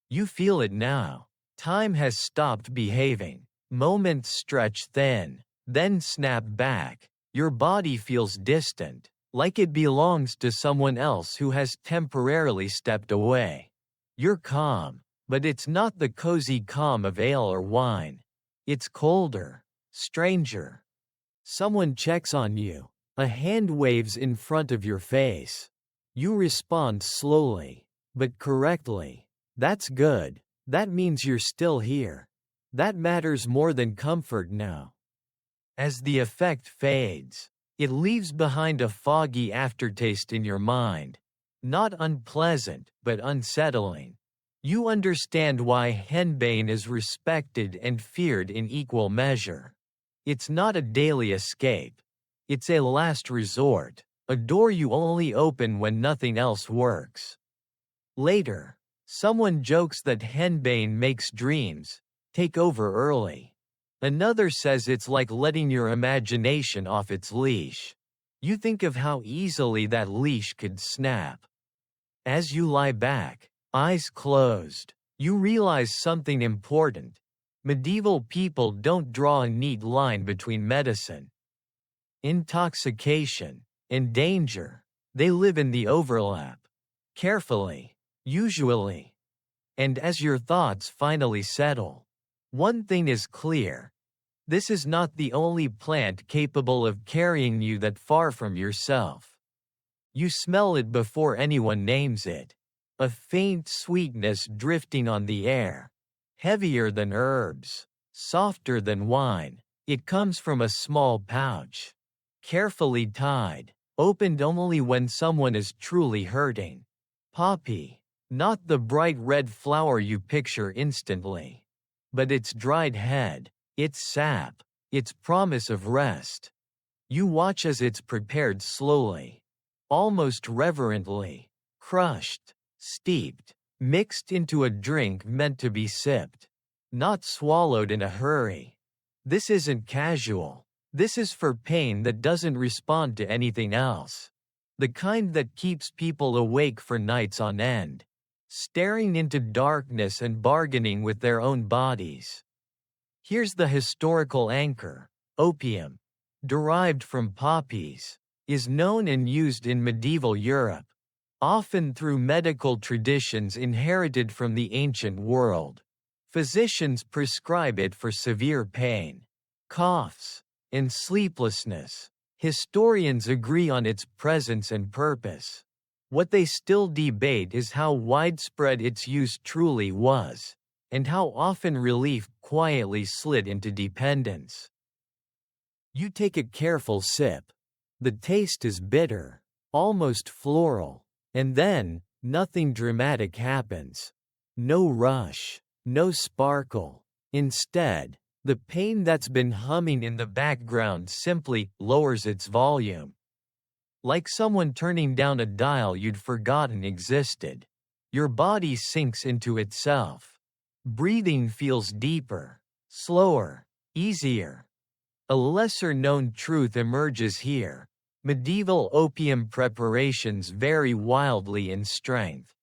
You feel it now. Time has stopped behaving. Moments stretch thin, then snap back. Your body feels distant, like it belongs to someone else who has temporarily stepped away. You're calm, but it's not the cozy calm of ale or wine. It's colder, stranger. Someone checks on you. A hand waves in front of your face. You respond slowly, but correctly. That's good. That means you're still here. That matters more than comfort now. As the effect fades, it leaves behind a foggy aftertaste in your mind. Not unpleasant, but unsettling. You understand why henbane is respected and feared in equal measure. It's not a daily escape. It's a last resort, a door you only open when nothing else works. Later, someone jokes that henbane makes dreams take over early. Another says it's like letting your imagination off its leash. You think of how easily that leash could snap. As you lie back, eyes closed, you realize something important. Medieval people don't draw a neat line between medicine, intoxication, and danger. They live in the overlap. Carefully, usually. And as your thoughts finally settle, one thing is clear. This is not the only plant capable of carrying you that far from yourself. You smell it before anyone names it. A faint sweetness drifting on the air. Heavier than herbs. Softer than wine. It comes from a small pouch. Carefully tied. Opened only when someone is truly hurting. Poppy. Not the bright red flower you picture instantly. But its dried head. Its sap. Its promise of rest. You watch as it's prepared slowly. Almost reverently. Crushed. Steeped. Mixed into a drink meant to be sipped. Not swallowed in a hurry. This isn't casual. This is for pain that doesn't respond to anything else. The kind that keeps people awake for nights on end. Staring into darkness and bargaining with their own bodies. Here's the historical anchor. Opium, derived from poppies, is known and used in medieval Europe, often through medical traditions inherited from the ancient world. Physicians prescribe it for severe pain, coughs, and sleeplessness. Historians agree on its presence and purpose. What they still debate is how widespread its use truly was, and how often relief quietly slid into dependence. You take a careful sip. The taste is bitter, almost floral, and then, nothing dramatic happens. No rush, no sparkle. Instead, the pain that's been humming in the background simply lowers its volume. Like someone turning down a dial you'd forgotten existed. Your body sinks into itself. Breathing feels deeper, slower, easier. A lesser-known truth emerges here. Medieval opium preparations vary wildly in strength.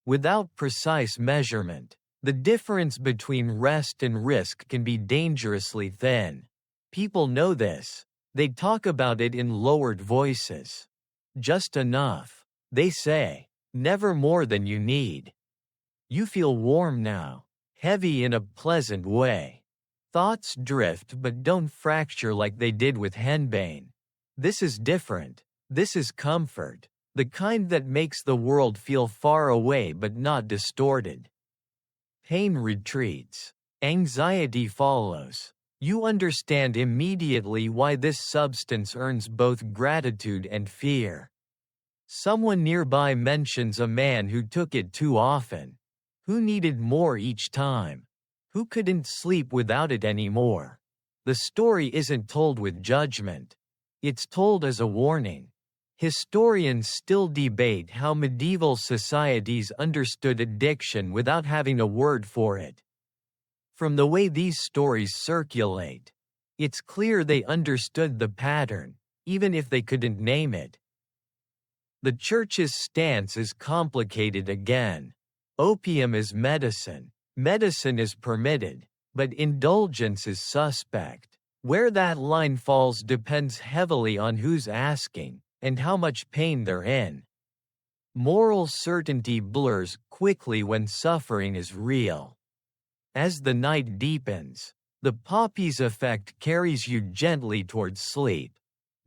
Without precise measurement, the difference between rest and risk can be dangerously thin. People know this. They talk about it in lowered voices. Just enough, they say, never more than you need. You feel warm now, heavy in a pleasant way. Thoughts drift but don't fracture like they did with henbane. This is different. This is comfort, the kind that makes the world feel far away but not distorted. Pain retreats. Anxiety follows. You understand immediately why this substance earns both gratitude and fear. Someone nearby mentions a man who took it too often, who needed more each time, who couldn't sleep without it anymore. The story isn't told with judgment. It's told as a warning. Historians still debate how medieval societies understood addiction without having a word for it. From the way these stories circulate, it's clear they understood the pattern, even if they couldn't name it. The Church's stance is complicated again. Opium is medicine. Medicine is permitted, but indulgence is suspect. Where that line falls depends heavily on who's asking and how much pain they're in. Moral certainty blurs quickly when suffering is real. As the night deepens, the poppy's effect carries you gently towards sleep.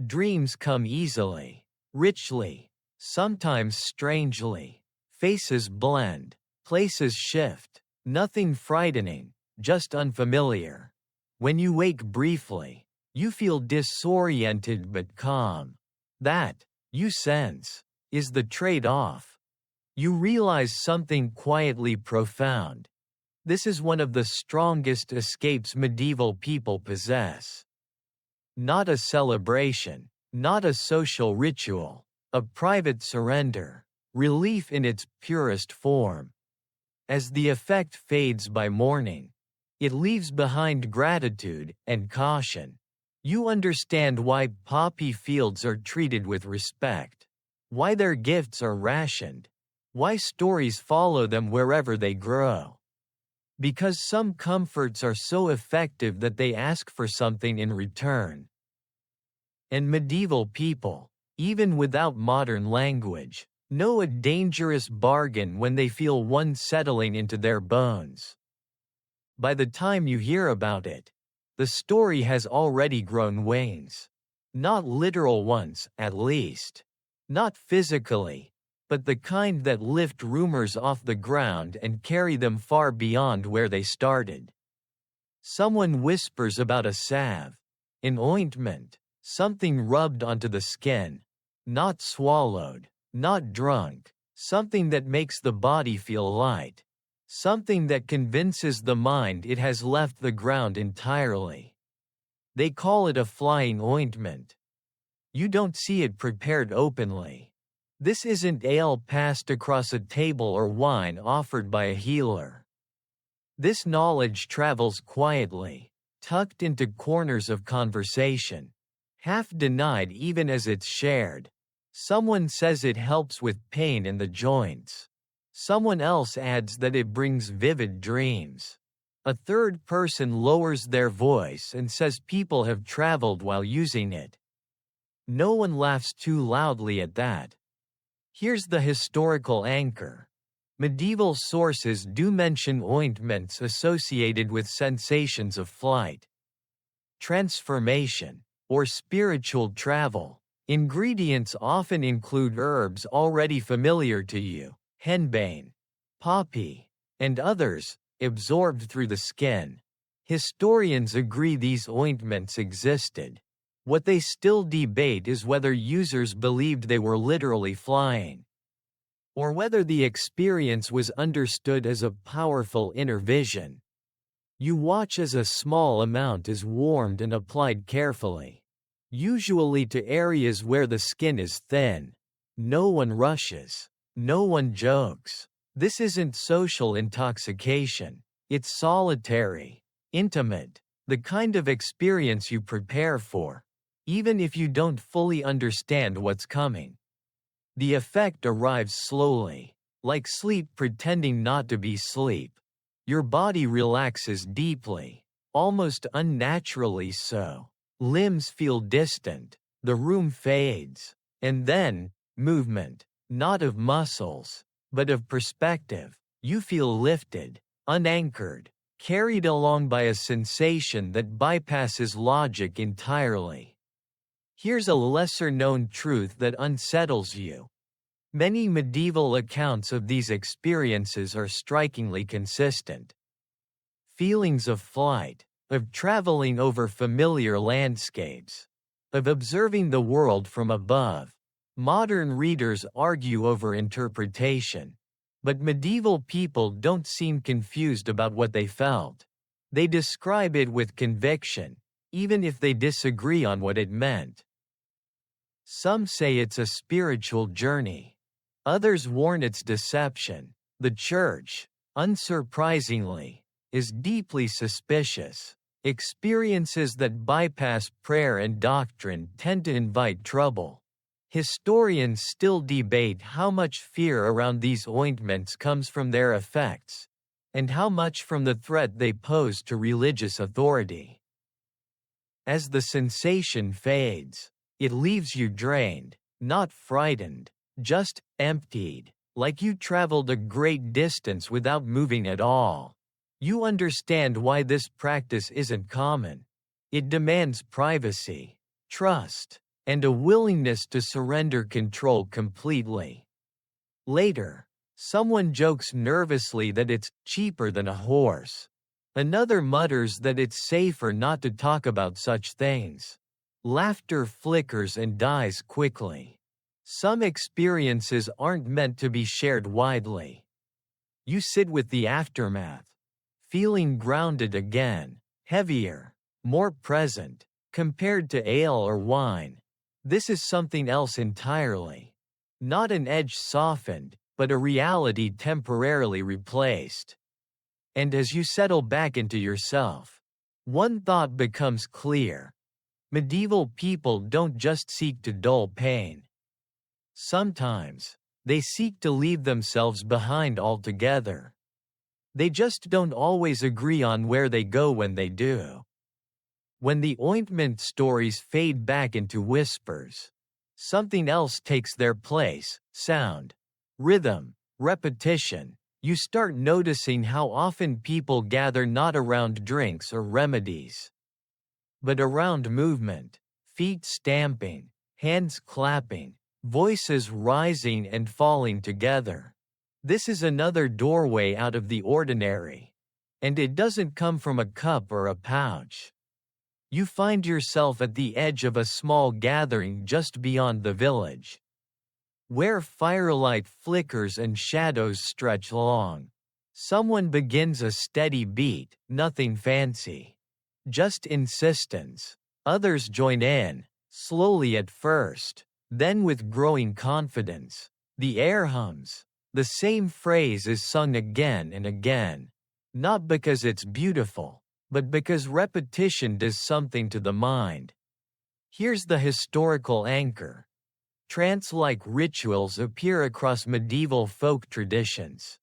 Dreams come easily, richly, sometimes strangely. Faces blend, places shift, nothing frightening, just unfamiliar. When you wake briefly, you feel disoriented but calm. That, you sense, is the trade-off. You realize something quietly profound. This is one of the strongest escapes medieval people possess. Not a celebration, not a social ritual, a private surrender, relief in its purest form. As the effect fades by morning, it leaves behind gratitude and caution. You understand why poppy fields are treated with respect, why their gifts are rationed, why stories follow them wherever they grow. Because some comforts are so effective that they ask for something in return. And medieval people, even without modern language, know a dangerous bargain when they feel one settling into their bones. By the time you hear about it, the story has already grown wings. Not literal ones, at least. Not physically, but the kind that lift rumors off the ground and carry them far beyond where they started. Someone whispers about a salve, an ointment, something rubbed onto the skin, not swallowed, not drunk, something that makes the body feel light, something that convinces the mind it has left the ground entirely. They call it a flying ointment. You don't see it prepared openly. This isn't ale passed across a table or wine offered by a healer. This knowledge travels quietly, tucked into corners of conversation, half denied even as it's shared. Someone says it helps with pain in the joints. Someone else adds that it brings vivid dreams. A third person lowers their voice and says people have traveled while using it. No one laughs too loudly at that. Here's the historical anchor. Medieval sources do mention ointments associated with sensations of flight, transformation, or spiritual travel. Ingredients often include herbs already familiar to you, henbane, poppy, and others, absorbed through the skin. Historians agree these ointments existed. What they still debate is whether users believed they were literally flying, or whether the experience was understood as a powerful inner vision. You watch as a small amount is warmed and applied carefully, usually to areas where the skin is thin. No one rushes. No one jokes. This isn't social intoxication. It's solitary, intimate, the kind of experience you prepare for, even if you don't fully understand what's coming. The effect arrives slowly, like sleep pretending not to be sleep. Your body relaxes deeply, almost unnaturally so. Limbs feel distant, the room fades, and then, movement, not of muscles, but of perspective. You feel lifted, unanchored, carried along by a sensation that bypasses logic entirely. Here's a lesser-known truth that unsettles you. Many medieval accounts of these experiences are strikingly consistent. Feelings of flight, of traveling over familiar landscapes, of observing the world from above. Modern readers argue over interpretation, but medieval people don't seem confused about what they felt. They describe it with conviction, even if they disagree on what it meant. Some say it's a spiritual journey. Others warn it's deception. The Church, unsurprisingly, is deeply suspicious. Experiences that bypass prayer and doctrine tend to invite trouble. Historians still debate how much fear around these ointments comes from their effects, and how much from the threat they pose to religious authority. As the sensation fades, it leaves you drained, not frightened, just emptied, like you traveled a great distance without moving at all. You understand why this practice isn't common. It demands privacy, trust, and a willingness to surrender control completely. Later, someone jokes nervously that it's cheaper than a horse. Another mutters that it's safer not to talk about such things. Laughter flickers and dies quickly. Some experiences aren't meant to be shared widely. You sit with the aftermath, feeling grounded again, heavier, more present, compared to ale or wine. This is something else entirely. Not an edge softened, but a reality temporarily replaced. And as you settle back into yourself, one thought becomes clear. Medieval people don't just seek to dull pain. Sometimes, they seek to leave themselves behind altogether. They just don't always agree on where they go when they do. When the ointment stories fade back into whispers, something else takes their place: sound, rhythm, repetition. You start noticing how often people gather not around drinks or remedies, but around movement, feet stamping, hands clapping, voices rising and falling together. This is another doorway out of the ordinary. And it doesn't come from a cup or a pouch. You find yourself at the edge of a small gathering just beyond the village, where firelight flickers and shadows stretch long. Someone begins a steady beat, nothing fancy, just insistence. Others join in, slowly at first, then with growing confidence. The air hums. The same phrase is sung again and again, not because it's beautiful, but because repetition does something to the mind. Here's the historical anchor. Trance-like rituals appear across medieval folk traditions,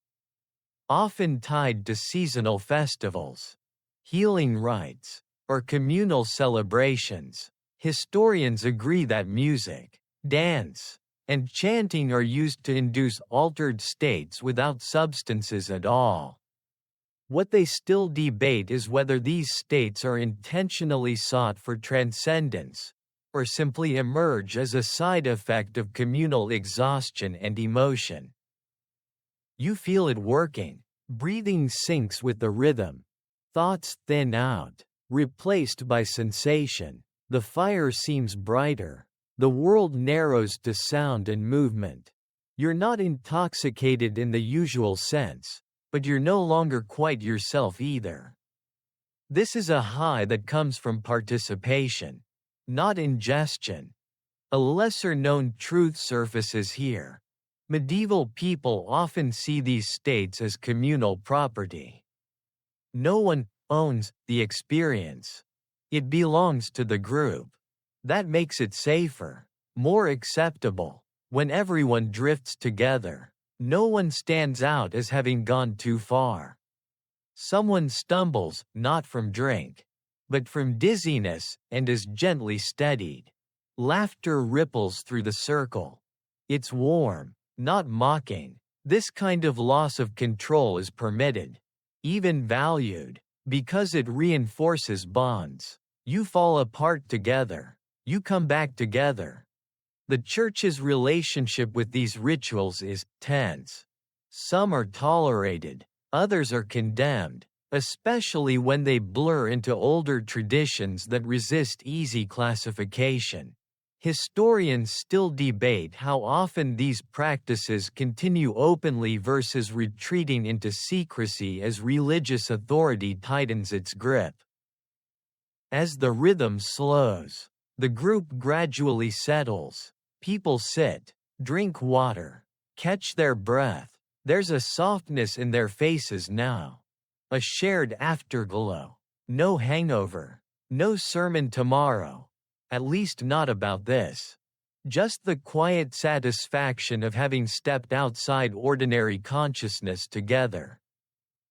often tied to seasonal festivals, healing rites, or communal celebrations. Historians agree that music, dance, and chanting are used to induce altered states without substances at all. What they still debate is whether these states are intentionally sought for transcendence, or simply emerge as a side effect of communal exhaustion and emotion. You feel it working. Breathing syncs with the rhythm. Thoughts thin out, replaced by sensation. The fire seems brighter. The world narrows to sound and movement. You're not intoxicated in the usual sense, but you're no longer quite yourself either. This is a high that comes from participation, not ingestion. A lesser-known truth surfaces here. Medieval people often see these states as communal property. No one owns the experience. It belongs to the group. That makes it safer, more acceptable. When everyone drifts together, no one stands out as having gone too far. Someone stumbles, not from drink, but from dizziness, and is gently steadied. Laughter ripples through the circle. It's warm, not mocking. This kind of loss of control is permitted, even valued, because it reinforces bonds. You fall apart together. You come back together. The Church's relationship with these rituals is tense. Some are tolerated, others are condemned, especially when they blur into older traditions that resist easy classification. Historians still debate how often these practices continue openly versus retreating into secrecy as religious authority tightens its grip. As the rhythm slows, the group gradually settles. People sit, drink water, catch their breath. There's a softness in their faces now. A shared afterglow. No hangover. No sermon tomorrow. At least not about this. Just the quiet satisfaction of having stepped outside ordinary consciousness together.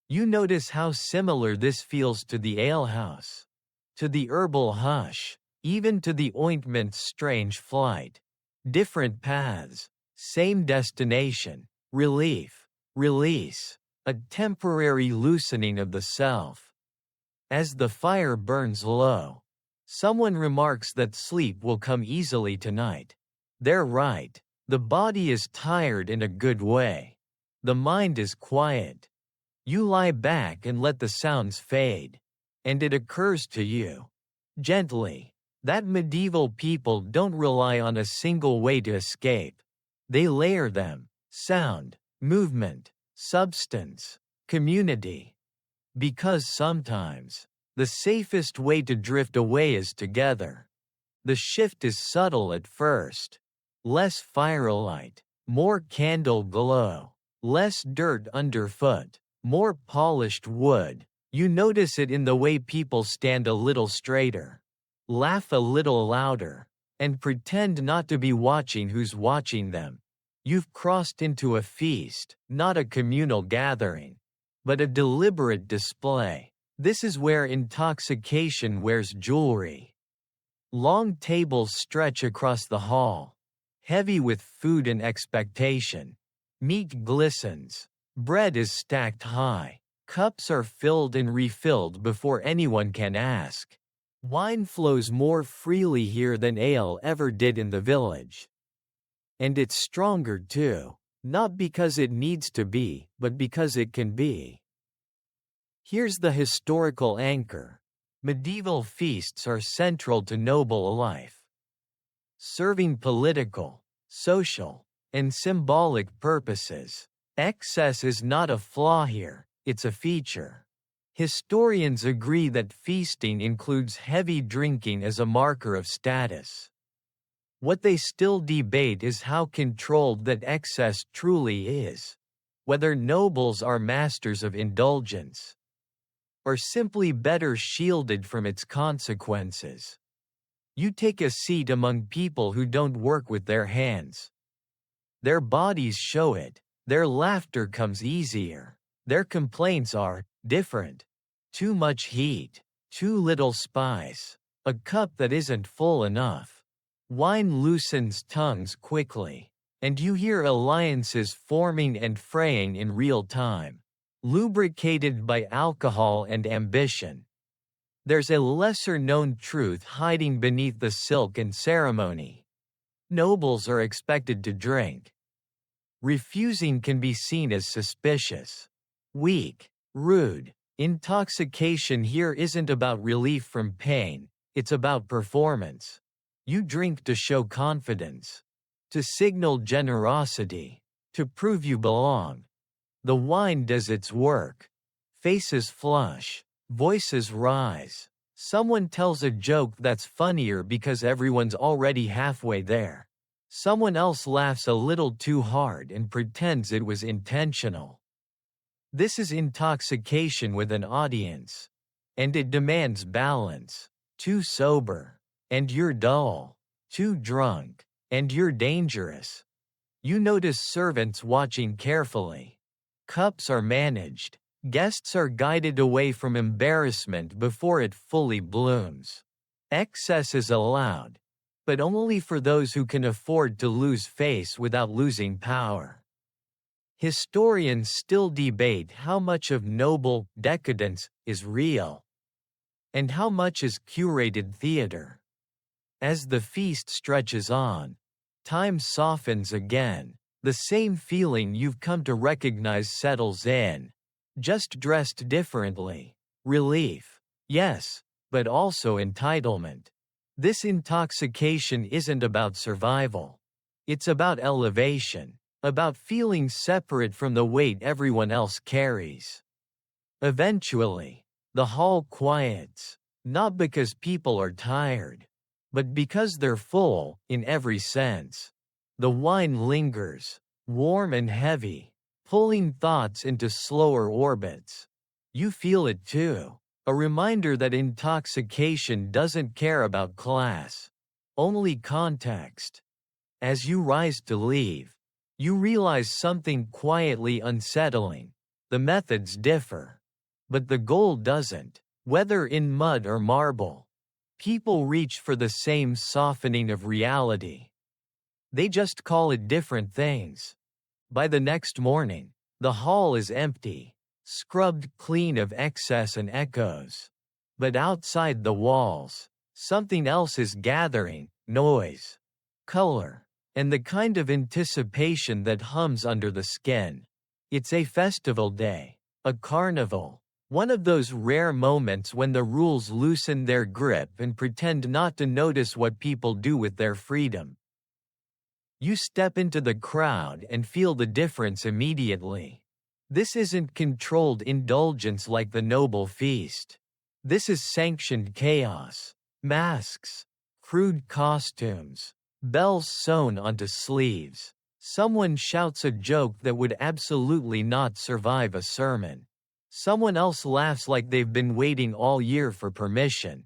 You notice how similar this feels to the alehouse, to the herbal hush, even to the ointment's strange flight. Different paths, same destination, relief, release, a temporary loosening of the self. As the fire burns low, someone remarks that sleep will come easily tonight. They're right. The body is tired in a good way. The mind is quiet. You lie back and let the sounds fade. And it occurs to you, gently, that medieval people don't rely on a single way to escape. They layer them: sound, movement, substance, community. Because sometimes, the safest way to drift away is together. The shift is subtle at first. Less firelight, more candle glow, less dirt underfoot, more polished wood. You notice it in the way people stand a little straighter, laugh a little louder, and pretend not to be watching who's watching them. You've crossed into a feast, not a communal gathering, but a deliberate display. This is where intoxication wears jewelry. Long tables stretch across the hall, heavy with food and expectation. Meat glistens. Bread is stacked high. Cups are filled and refilled before anyone can ask. Wine flows more freely here than ale ever did in the village. And it's stronger too, not because it needs to be, but because it can be. Here's the historical anchor. Medieval feasts are central to noble life, serving political, social, and symbolic purposes. Excess is not a flaw here, it's a feature. Historians agree that feasting includes heavy drinking as a marker of status. What they still debate is how controlled that excess truly is, whether nobles are masters of indulgence, or simply better shielded from its consequences. You take a seat among people who don't work with their hands. Their bodies show it, their laughter comes easier, their complaints are different. Too much heat, too little spice, a cup that isn't full enough. Wine loosens tongues quickly, and you hear alliances forming and fraying in real time, lubricated by alcohol and ambition. There's a lesser-known truth hiding beneath the silk and ceremony. Nobles are expected to drink. Refusing can be seen as suspicious, weak, rude. Intoxication here isn't about relief from pain, it's about performance. You drink to show confidence, to signal generosity, to prove you belong. The wine does its work. Faces flush, voices rise. Someone tells a joke that's funnier because everyone's already halfway there. Someone else laughs a little too hard and pretends it was intentional. This is intoxication with an audience. And it demands balance. Too sober, and you're dull. Too drunk, and you're dangerous. You notice servants watching carefully. Cups are managed. Guests are guided away from embarrassment before it fully blooms. Excess is allowed, but only for those who can afford to lose face without losing power. Historians still debate how much of noble decadence is real, and how much is curated theater. As the feast stretches on, time softens again. The same feeling you've come to recognize settles in, just dressed differently. Relief, yes, but also entitlement. This intoxication isn't about survival. It's about elevation, about feeling separate from the weight everyone else carries. Eventually, the hall quiets, not because people are tired, but because they're full, in every sense. The wine lingers, warm and heavy, pulling thoughts into slower orbits. You feel it too, a reminder that intoxication doesn't care about class, only context. As you rise to leave, you realize something quietly unsettling. The methods differ, but the goal doesn't. Whether in mud or marble, people reach for the same softening of reality. They just call it different things. By the next morning, the hall is empty, scrubbed clean of excess and echoes. But outside the walls, something else is gathering: noise, color, and the kind of anticipation that hums under the skin. It's a festival day, a carnival, one of those rare moments when the rules loosen their grip and pretend not to notice what people do with their freedom. You step into the crowd and feel the difference immediately. This isn't controlled indulgence like the noble feast. This is sanctioned chaos. Masks, crude costumes, bells sewn onto sleeves. Someone shouts a joke that would absolutely not survive a sermon. Someone else laughs like they've been waiting all year for permission.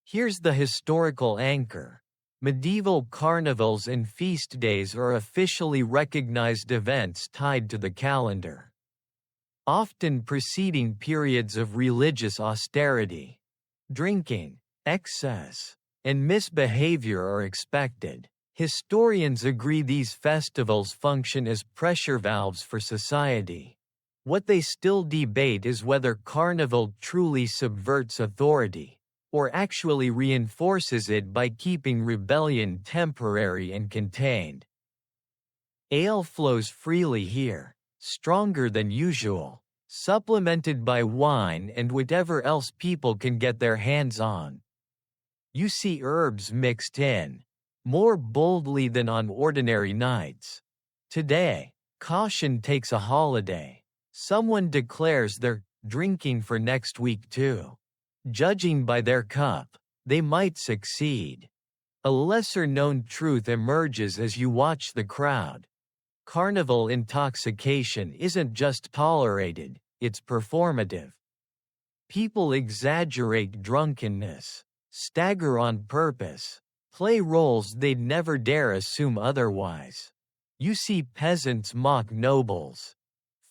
Here's the historical anchor. Medieval carnivals and feast days are officially recognized events tied to the calendar, often preceding periods of religious austerity. Drinking, excess, and misbehavior are expected. Historians agree these festivals function as pressure valves for society. What they still debate is whether carnival truly subverts authority, or actually reinforces it by keeping rebellion temporary and contained. Ale flows freely here, stronger than usual, supplemented by wine and whatever else people can get their hands on. You see herbs mixed in, more boldly than on ordinary nights. Today, caution takes a holiday. Someone declares they're drinking for next week too. Judging by their cup, they might succeed. A lesser-known truth emerges as you watch the crowd. Carnival intoxication isn't just tolerated, it's performative. People exaggerate drunkenness, stagger on purpose, play roles they'd never dare assume otherwise. You see peasants mock nobles,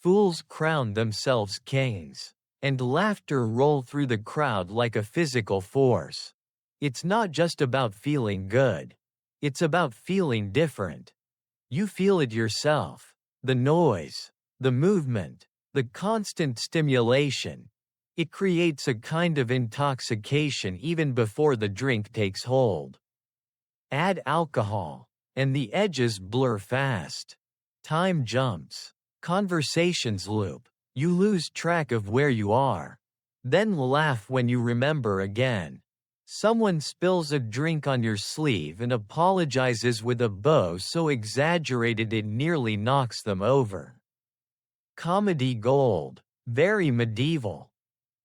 fools crown themselves kings, and laughter roll through the crowd like a physical force. It's not just about feeling good. It's about feeling different. You feel it yourself. The noise, the movement, the constant stimulation. It creates a kind of intoxication even before the drink takes hold. Add alcohol, and the edges blur fast. Time jumps. Conversations loop. You lose track of where you are. Then laugh when you remember again. Someone spills a drink on your sleeve and apologizes with a bow so exaggerated it nearly knocks them over. Comedy gold. Very medieval.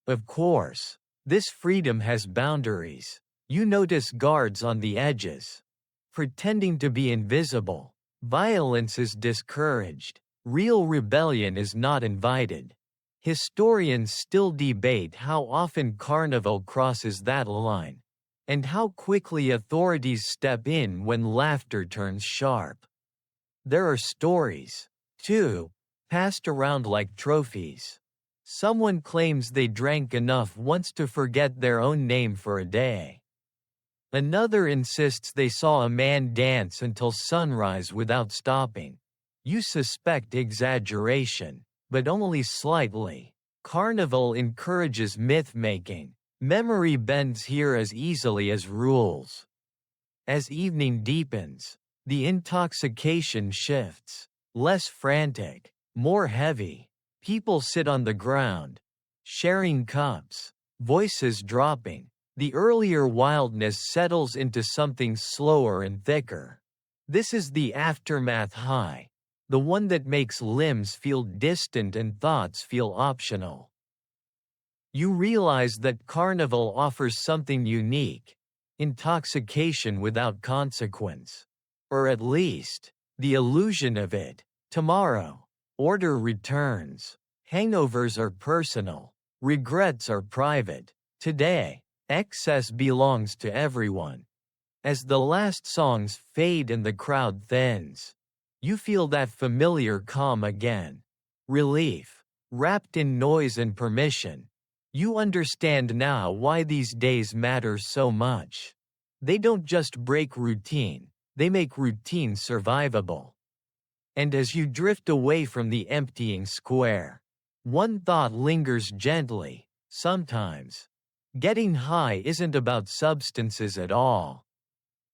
Of course, this freedom has boundaries. You notice guards on the edges, pretending to be invisible. Violence is discouraged. Real rebellion is not invited. Historians still debate how often Carnival crosses that line, and how quickly authorities step in when laughter turns sharp. There are stories, too, passed around like trophies. Someone claims they drank enough once to forget their own name for a day. Another insists they saw a man dance until sunrise without stopping. You suspect exaggeration, but only slightly. Carnival encourages myth-making. Memory bends here as easily as rules. As evening deepens, the intoxication shifts. Less frantic, more heavy. People sit on the ground, sharing cups, voices dropping. The earlier wildness settles into something slower and thicker. This is the aftermath high, the one that makes limbs feel distant and thoughts feel optional. You realize that Carnival offers something unique, intoxication without consequence. Or at least, the illusion of it. Tomorrow, order returns. Hangovers are personal. Regrets are private. Today, excess belongs to everyone. As the last songs fade and the crowd thins, you feel that familiar calm again. Relief, wrapped in noise and permission. You understand now why these days matter so much. They don't just break routine, they make routine survivable. And as you drift away from the emptying square, one thought lingers gently. Sometimes, getting high isn't about substances at all.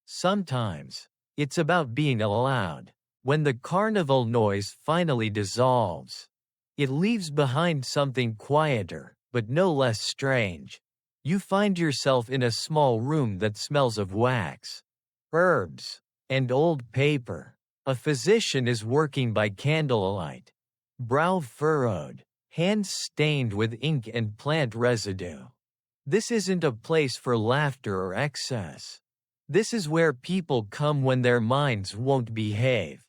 Sometimes, it's about being allowed. When the carnival noise finally dissolves, it leaves behind something quieter, but no less strange. You find yourself in a small room that smells of wax, herbs, and old paper. A physician is working by candlelight, brow furrowed, hands stained with ink and plant residue. This isn't a place for laughter or excess. This is where people come when their minds won't behave.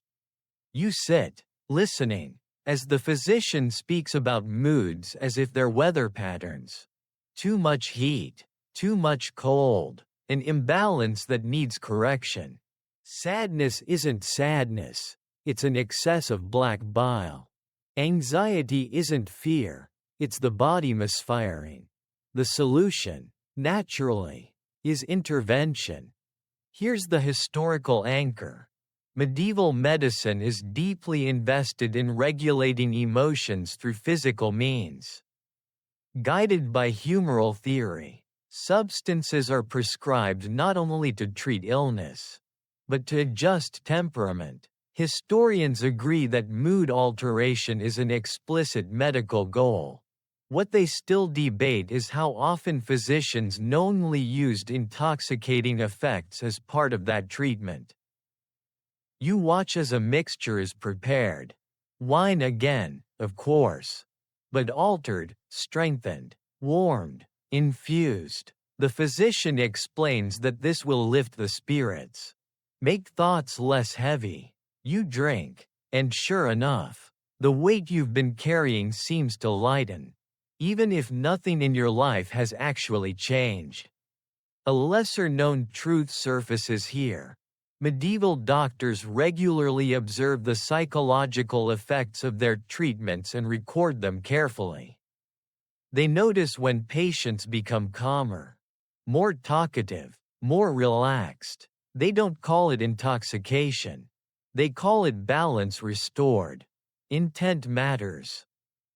You sit, listening, as the physician speaks about moods as if they're weather patterns. Too much heat, too much cold, an imbalance that needs correction. Sadness isn't sadness, it's an excess of black bile. Anxiety isn't fear, it's the body misfiring. The solution, naturally, is intervention. Here's the historical anchor. Medieval medicine is deeply invested in regulating emotions through physical means. Guided by humoral theory, substances are prescribed not only to treat illness, but to adjust temperament. Historians agree that mood alteration is an explicit medical goal. What they still debate is how often physicians knowingly used intoxicating effects as part of that treatment. You watch as a mixture is prepared. Wine again, of course. But altered, strengthened, warmed, infused. The physician explains that this will lift the spirits, make thoughts less heavy. You drink, and sure enough, the weight you've been carrying seems to lighten, even if nothing in your life has actually changed. A lesser-known truth surfaces here. Medieval doctors regularly observe the psychological effects of their treatments and record them carefully. They notice when patients become calmer, more talkative, more relaxed. They don't call it intoxication. They call it balance restored. Intent matters.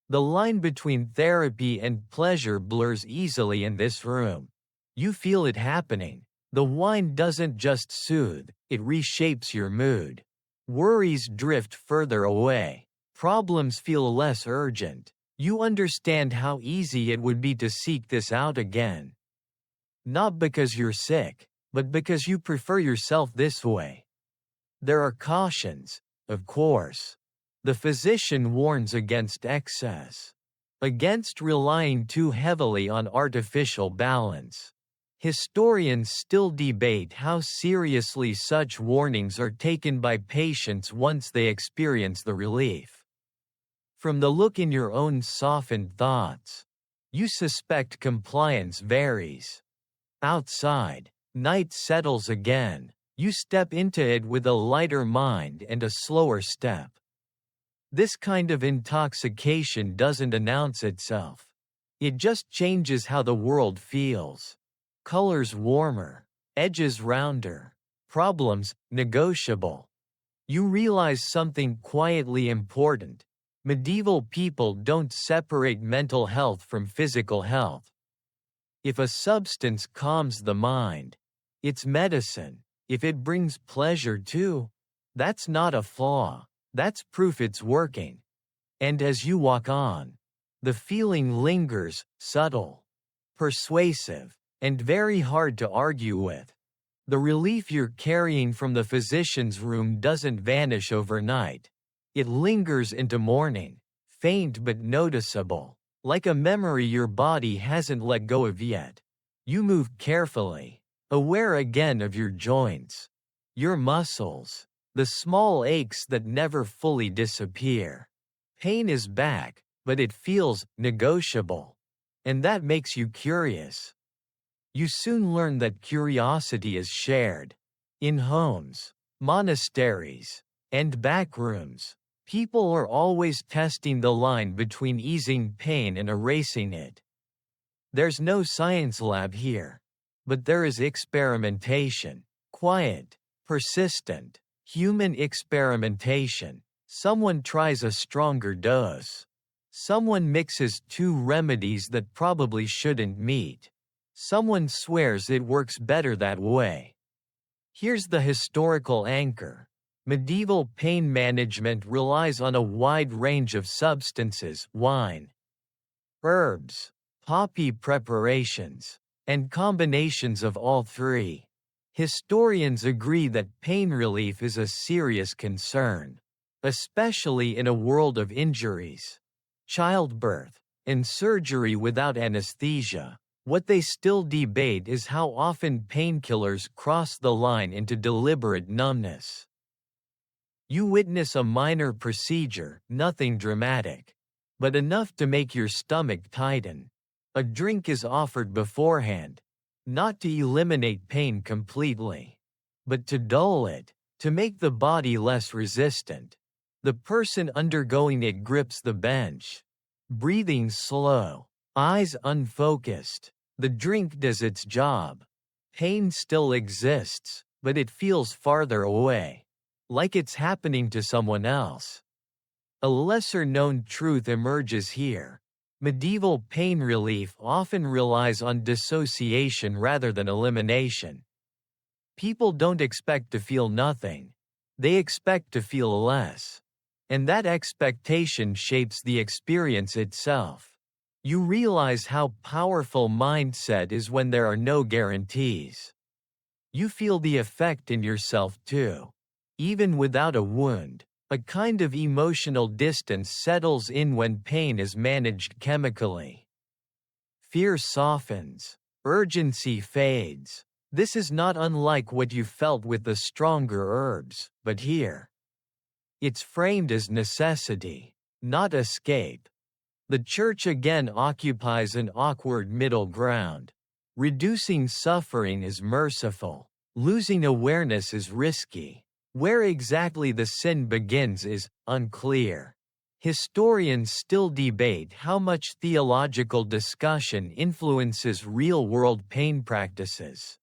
The line between therapy and pleasure blurs easily in this room. You feel it happening. The wine doesn't just soothe, it reshapes your mood. Worries drift further away. Problems feel less urgent. You understand how easy it would be to seek this out again. Not because you're sick, but because you prefer yourself this way. There are cautions, of course. The physician warns against excess, against relying too heavily on artificial balance. Historians still debate how seriously such warnings are taken by patients once they experience the relief. From the look in your own softened thoughts, you suspect compliance varies. Outside, night settles again. You step into it with a lighter mind and a slower step. This kind of intoxication doesn't announce itself. It just changes how the world feels. Colors warmer, edges rounder, problems negotiable. You realize something quietly important. Medieval people don't separate mental health from physical health. If a substance calms the mind, it's medicine. If it brings pleasure too, that's not a flaw. That's proof it's working. And as you walk on, the feeling lingers, subtle, persuasive, and very hard to argue with. The relief you're carrying from the physician's room doesn't vanish overnight. It lingers into morning, faint but noticeable, like a memory your body hasn't let go of yet. You move carefully, aware again of your joints, your muscles, the small aches that never fully disappear. Pain is back, but it feels negotiable. And that makes you curious. You soon learn that curiosity is shared. In homes, monasteries, and back rooms, people are always testing the line between easing pain and erasing it. There's no science lab here. But there is experimentation. Quiet, persistent, human experimentation. Someone tries a stronger dose. Someone mixes two remedies that probably shouldn't meet. Someone swears it works better that way. Here's the historical anchor. Medieval pain management relies on a wide range of substances, wine, herbs, poppy preparations, and combinations of all three. Historians agree that pain relief is a serious concern, especially in a world of injuries, childbirth, and surgery without anesthesia. What they still debate is how often painkillers cross the line into deliberate numbness. You witness a minor procedure, nothing dramatic, but enough to make your stomach tighten. A drink is offered beforehand, not to eliminate pain completely, but to dull it, to make the body less resistant. The person undergoing it grips the bench, breathing slow, eyes unfocused. The drink does its job. Pain still exists, but it feels farther away, like it's happening to someone else. A lesser-known truth emerges here. Medieval pain relief often relies on dissociation rather than elimination. People don't expect to feel nothing. They expect to feel less. And that expectation shapes the experience itself. You realize how powerful mindset is when there are no guarantees. You feel the effect in yourself too. Even without a wound, a kind of emotional distance settles in when pain is managed chemically. Fear softens. Urgency fades. This is not unlike what you felt with the stronger herbs, but here, it's framed as necessity, not escape. The church again occupies an awkward middle ground. Reducing suffering is merciful. Losing awareness is risky. Where exactly the sin begins is unclear. Historians still debate how much theological discussion influences real-world pain practices.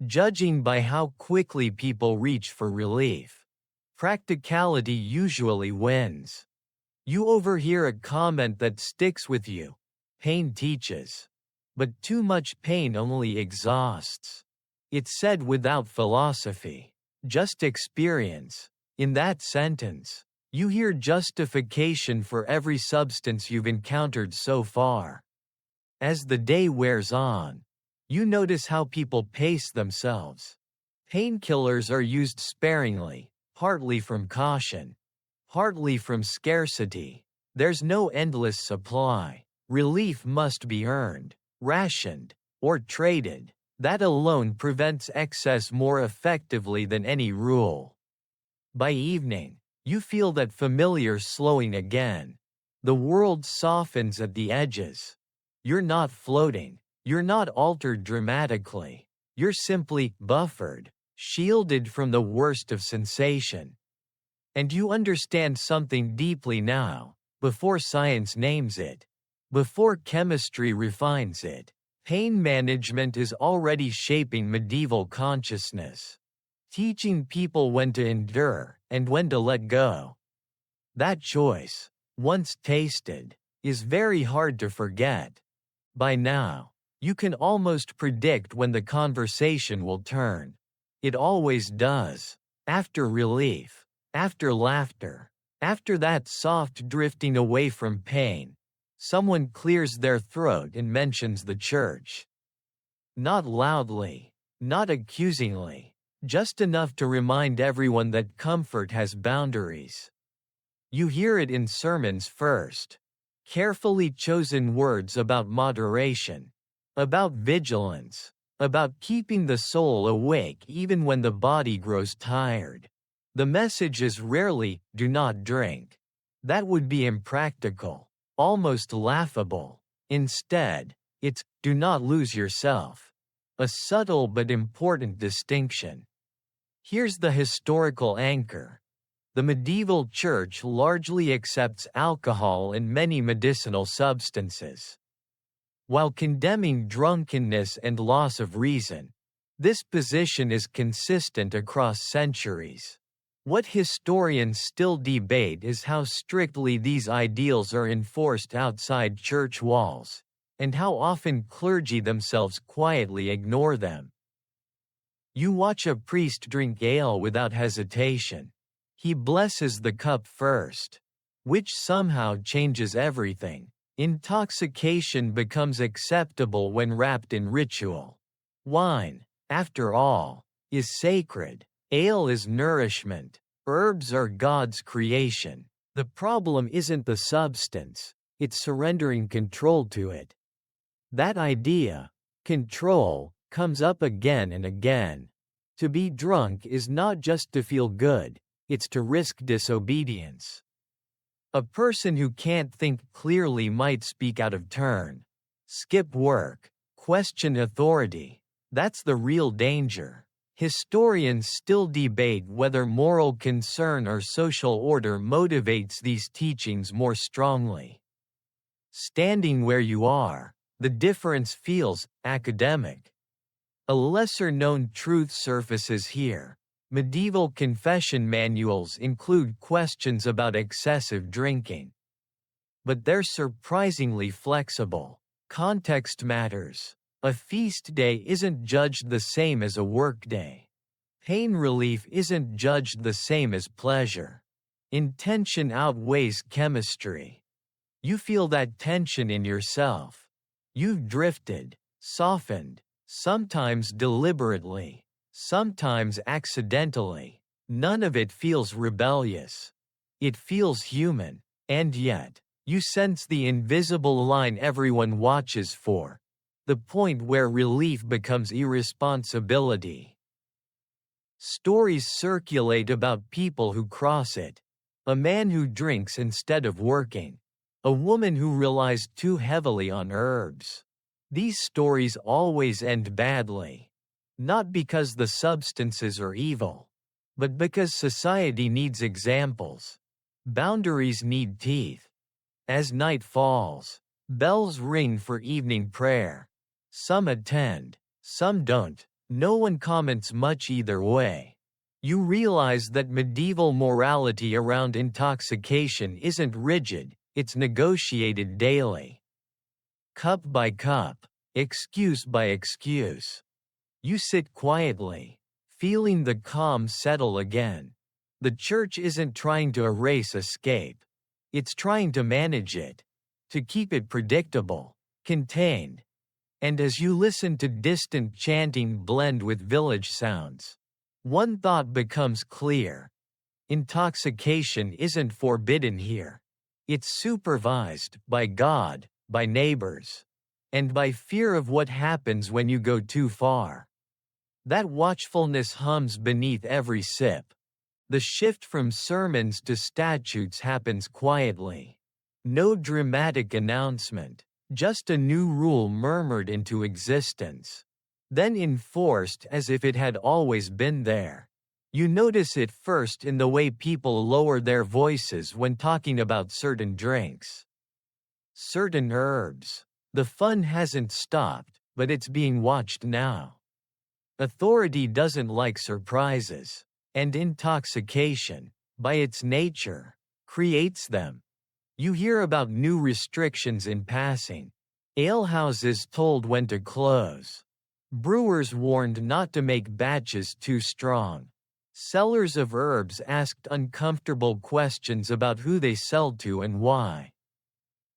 Judging by how quickly people reach for relief, practicality usually wins. You overhear a comment that sticks with you. Pain teaches. But too much pain only exhausts. It's said without philosophy, just experience. In that sentence, you hear justification for every substance you've encountered so far. As the day wears on, you notice how people pace themselves. Painkillers are used sparingly, partly from caution, partly from scarcity. There's no endless supply. Relief must be earned, rationed, or traded. That alone prevents excess more effectively than any rule. By evening, you feel that familiar slowing again. The world softens at the edges. You're not floating. You're not altered dramatically. You're simply buffered, shielded from the worst of sensation. And you understand something deeply now, before science names it, before chemistry refines it. Pain management is already shaping medieval consciousness, teaching people when to endure and when to let go. That choice, once tasted, is very hard to forget. By now, you can almost predict when the conversation will turn. It always does. After relief, after laughter, after that soft drifting away from pain, someone clears their throat and mentions the church. Not loudly, not accusingly, just enough to remind everyone that comfort has boundaries. You hear it in sermons first. Carefully chosen words about moderation, about vigilance, about keeping the soul awake even when the body grows tired. The message is rarely, "Do not drink." That would be impractical, almost laughable. Instead, it's, "Do not lose yourself." A subtle but important distinction. Here's the historical anchor. The medieval church largely accepts alcohol and many medicinal substances. While condemning drunkenness and loss of reason, this position is consistent across centuries. What historians still debate is how strictly these ideals are enforced outside church walls, and how often clergy themselves quietly ignore them. You watch a priest drink ale without hesitation. He blesses the cup first, which somehow changes everything. Intoxication becomes acceptable when wrapped in ritual. Wine, after all, is sacred. Ale is nourishment. Herbs are God's creation. The problem isn't the substance, it's surrendering control to it. That idea, control, comes up again and again. To be drunk is not just to feel good, it's to risk disobedience. A person who can't think clearly might speak out of turn, skip work, question authority. That's the real danger. Historians still debate whether moral concern or social order motivates these teachings more strongly. Standing where you are, the difference feels academic. A lesser-known truth surfaces here. Medieval confession manuals include questions about excessive drinking. But they're surprisingly flexible. Context matters. A feast day isn't judged the same as a workday. Pain relief isn't judged the same as pleasure. Intention outweighs chemistry. You feel that tension in yourself. You've drifted, softened, sometimes deliberately, sometimes accidentally. None of it feels rebellious. It feels human, and yet, you sense the invisible line everyone watches for. The point where relief becomes irresponsibility. Stories circulate about people who cross it. A man who drinks instead of working. A woman who relies too heavily on herbs. These stories always end badly. Not because the substances are evil, but because society needs examples. Boundaries need teeth. As night falls, bells ring for evening prayer. Some attend, some don't. No one comments much either way. You realize that medieval morality around intoxication isn't rigid, it's negotiated daily. Cup by cup, excuse by excuse. You sit quietly, feeling the calm settle again. The church isn't trying to erase escape. It's trying to manage it, to keep it predictable, contained. And as you listen to distant chanting blend with village sounds, one thought becomes clear. Intoxication isn't forbidden here. It's supervised, by God, by neighbors, and by fear of what happens when you go too far. That watchfulness hums beneath every sip. The shift from sermons to statutes happens quietly. No dramatic announcement. Just a new rule murmured into existence. Then enforced as if it had always been there. You notice it first in the way people lower their voices when talking about certain drinks. Certain herbs. The fun hasn't stopped, but it's being watched now. Authority doesn't like surprises. And intoxication, by its nature, creates them. You hear about new restrictions in passing. Alehouses told when to close. Brewers warned not to make batches too strong. Sellers of herbs asked uncomfortable questions about who they sell to and why.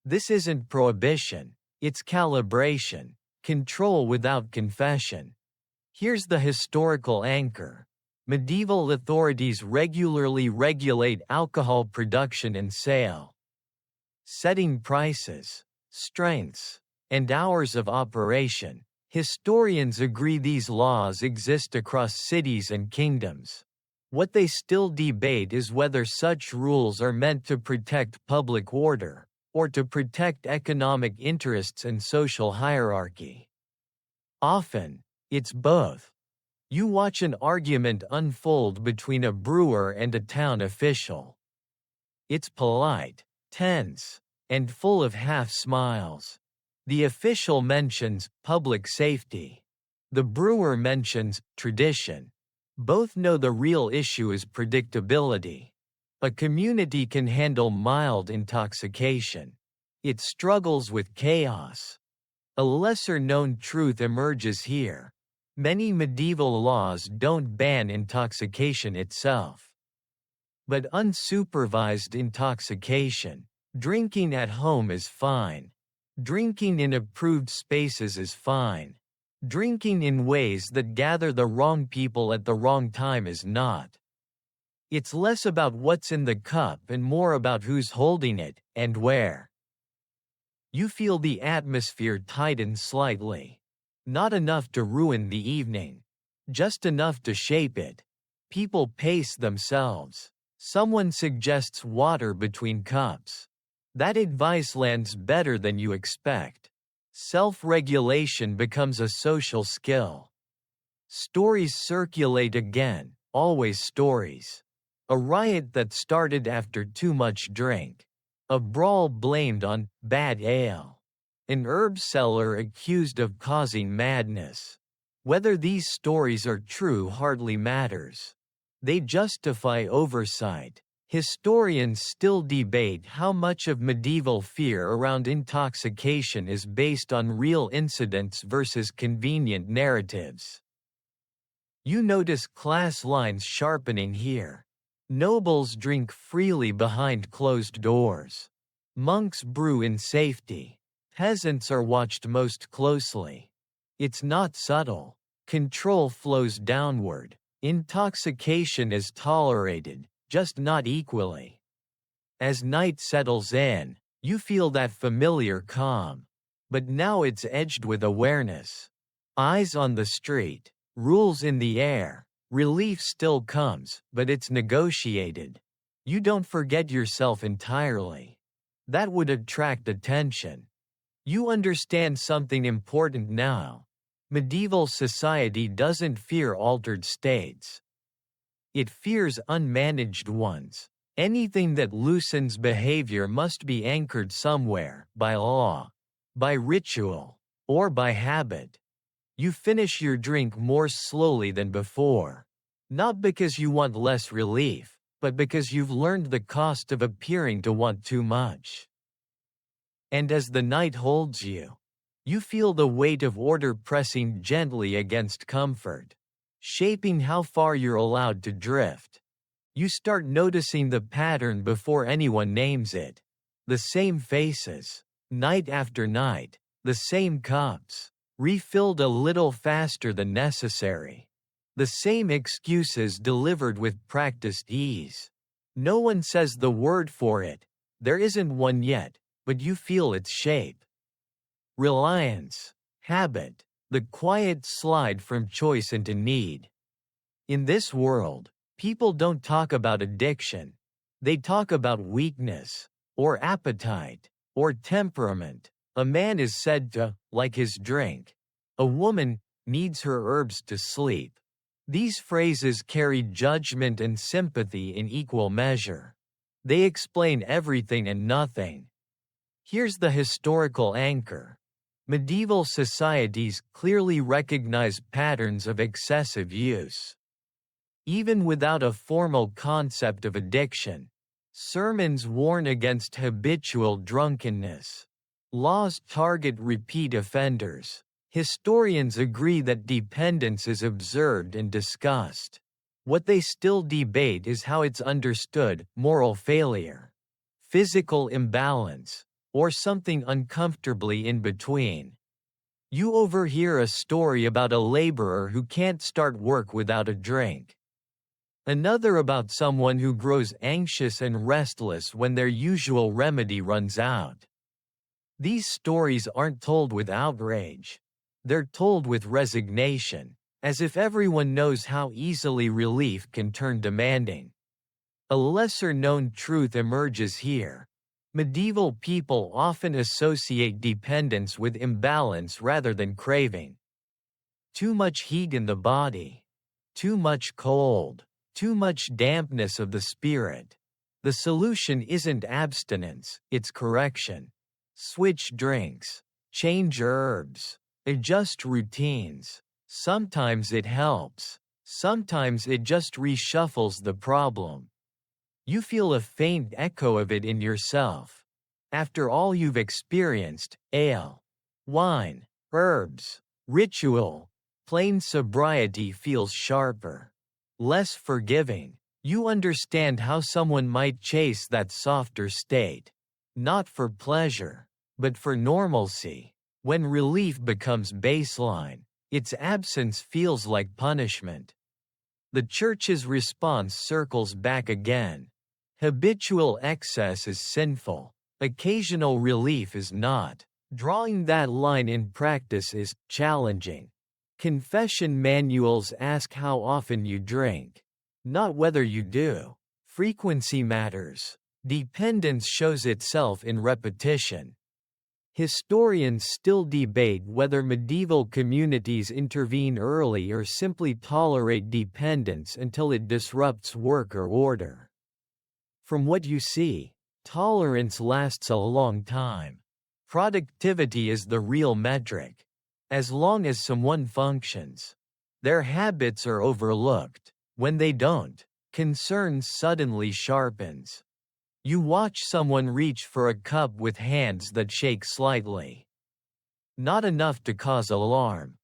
This isn't prohibition, it's calibration, control without confession. Here's the historical anchor. Medieval authorities regularly regulate alcohol production and sale. Setting prices, strengths, and hours of operation. Historians agree these laws exist across cities and kingdoms. What they still debate is whether such rules are meant to protect public order, or to protect economic interests and social hierarchy. Often, it's both. You watch an argument unfold between a brewer and a town official. It's polite, tense, and full of half-smiles. The official mentions public safety. The brewer mentions tradition. Both know the real issue is predictability. A community can handle mild intoxication. It struggles with chaos. A lesser-known truth emerges here. Many medieval laws don't ban intoxication itself. But unsupervised intoxication, drinking at home is fine. Drinking in approved spaces is fine. Drinking in ways that gather the wrong people at the wrong time is not. It's less about what's in the cup and more about who's holding it, and where. You feel the atmosphere tighten slightly. Not enough to ruin the evening. Just enough to shape it. People pace themselves. Someone suggests water between cups. That advice lands better than you expect. Self-regulation becomes a social skill. Stories circulate again, always stories. A riot that started after too much drink. A brawl blamed on bad ale. An herb seller accused of causing madness. Whether these stories are true hardly matters. They justify oversight. Historians still debate how much of medieval fear around intoxication is based on real incidents versus convenient narratives. You notice class lines sharpening here. Nobles drink freely behind closed doors. Monks brew in safety. Peasants are watched most closely. It's not subtle. Control flows downward. Intoxication is tolerated, just not equally. As night settles in, you feel that familiar calm. But now it's edged with awareness. Eyes on the street, rules in the air. Relief still comes, but it's negotiated. You don't forget yourself entirely. That would attract attention. You understand something important now. Medieval society doesn't fear altered states. It fears unmanaged ones. Anything that loosens behavior must be anchored somewhere, by law, by ritual, or by habit. You finish your drink more slowly than before. Not because you want less relief, but because you've learned the cost of appearing to want too much. And as the night holds you, you feel the weight of order pressing gently against comfort, shaping how far you're allowed to drift. You start noticing the pattern before anyone names it. The same faces, night after night, the same cups, refilled a little faster than necessary. The same excuses delivered with practiced ease. No one says the word for it. There isn't one yet, but you feel its shape. Reliance, habit, the quiet slide from choice into need. In this world, people don't talk about addiction. They talk about weakness, or appetite, or temperament. A man is said to like his drink. A woman needs her herbs to sleep. These phrases carry judgment and sympathy in equal measure. They explain everything and nothing. Here's the historical anchor. Medieval societies clearly recognize patterns of excessive use. Even without a formal concept of addiction, sermons warn against habitual drunkenness. Laws target repeat offenders. Historians agree that dependence is observed and discussed. What they still debate is how it's understood: moral failure, physical imbalance, or something uncomfortably in between. You overhear a story about a laborer who can't start work without a drink. Another about someone who grows anxious and restless when their usual remedy runs out. These stories aren't told with outrage. They're told with resignation, as if everyone knows how easily relief can turn demanding. A lesser-known truth emerges here. Medieval people often associate dependence with imbalance rather than craving. Too much heat in the body. Too much cold. Too much dampness of the spirit. The solution isn't abstinence, it's correction. Switch drinks. Change herbs. Adjust routines. Sometimes it helps. Sometimes it just reshuffles the problem. You feel a faint echo of it in yourself. After all you've experienced, ale, wine, herbs, ritual, plain sobriety feels sharper, less forgiving. You understand how someone might chase that softer state. Not for pleasure, but for normalcy. When relief becomes baseline, its absence feels like punishment. The Church's response circles back again. Habitual excess is sinful. Occasional relief is not. Drawing that line in practice is challenging. Confession manuals ask how often you drink, not whether you do. Frequency matters. Dependence shows itself in repetition. Historians still debate whether medieval communities intervene early or simply tolerate dependence until it disrupts work or order. From what you see, tolerance lasts a long time. Productivity is the real metric. As long as someone functions, their habits are overlooked. When they don't, concern suddenly sharpens. You watch someone reach for a cup with hands that shake slightly. Not enough to cause alarm.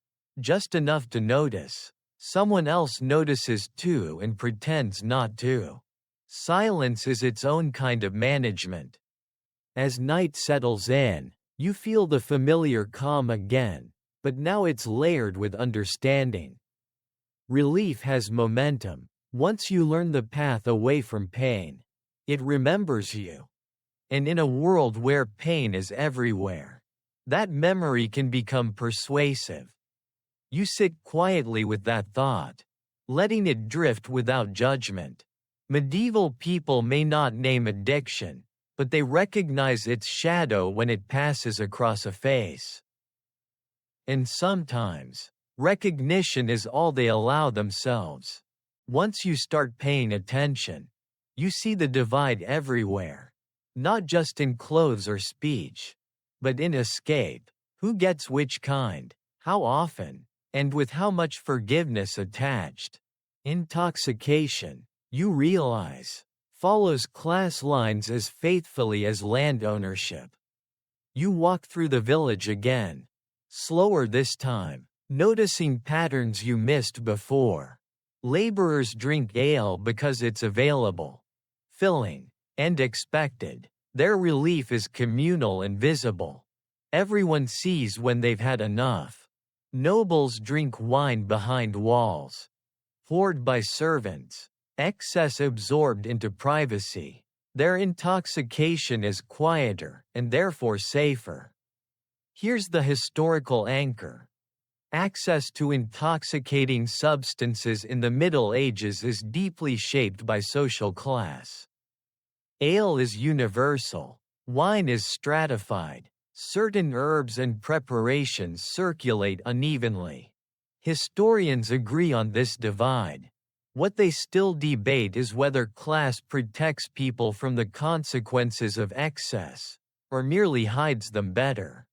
Just enough to notice. Someone else notices too and pretends not to. Silence is its own kind of management. As night settles in, you feel the familiar calm again, but now it's layered with understanding. Relief has momentum. Once you learn the path away from pain, it remembers you. And in a world where pain is everywhere, that memory can become persuasive. You sit quietly with that thought, letting it drift without judgment. Medieval people may not name addiction, but they recognize its shadow when it passes across a face. And sometimes, recognition is all they allow themselves. Once you start paying attention, you see the divide everywhere. Not just in clothes or speech, but in escape. Who gets which kind, how often, and with how much forgiveness attached. Intoxication, you realize, follows class lines as faithfully as land ownership. You walk through the village again, slower this time, noticing patterns you missed before. Laborers drink ale because it's available, filling, and expected. Their relief is communal and visible. Everyone sees when they've had enough. Nobles drink wine behind walls, poured by servants, excess absorbed into privacy. Their intoxication is quieter and therefore safer. Here's the historical anchor. Access to intoxicating substances in the Middle Ages is deeply shaped by social class. Ale is universal. Wine is stratified. Certain herbs and preparations circulate unevenly. Historians agree on this divide. What they still debate is whether class protects people from the consequences of excess, or merely hides them better.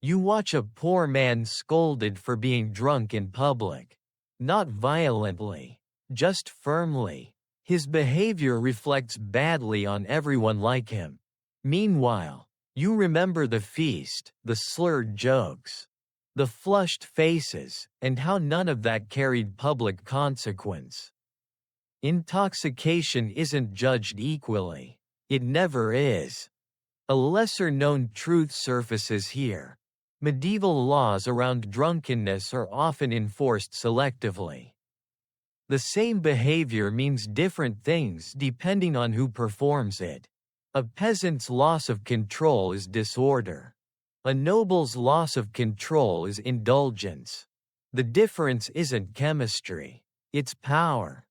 You watch a poor man scolded for being drunk in public. Not violently, just firmly. His behavior reflects badly on everyone like him. Meanwhile, you remember the feast, the slurred jokes, the flushed faces, and how none of that carried public consequence. Intoxication isn't judged equally. It never is. A lesser-known truth surfaces here. Medieval laws around drunkenness are often enforced selectively. The same behavior means different things depending on who performs it. A peasant's loss of control is disorder. A noble's loss of control is indulgence. The difference isn't chemistry, it's power.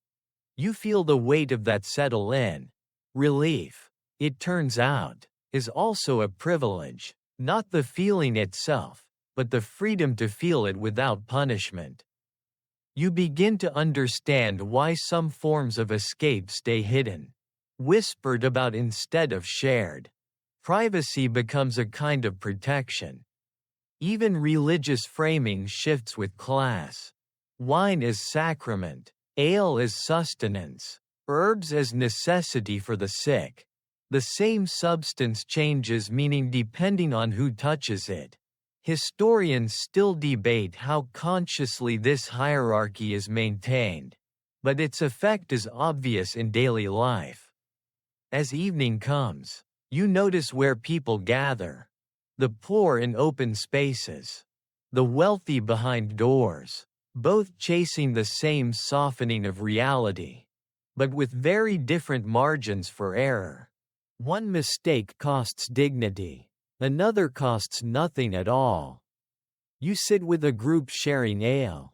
You feel the weight of that settle in. Relief, it turns out, is also a privilege, not the feeling itself, but the freedom to feel it without punishment. You begin to understand why some forms of escape stay hidden, whispered about instead of shared. Privacy becomes a kind of protection. Even religious framing shifts with class. Wine as sacrament, ale as sustenance, herbs as necessity for the sick. The same substance changes meaning depending on who touches it. Historians still debate how consciously this hierarchy is maintained, but its effect is obvious in daily life. As evening comes, you notice where people gather. The poor in open spaces, the wealthy behind doors, both chasing the same softening of reality, but with very different margins for error. One mistake costs dignity. Another costs nothing at all. You sit with a group sharing ale,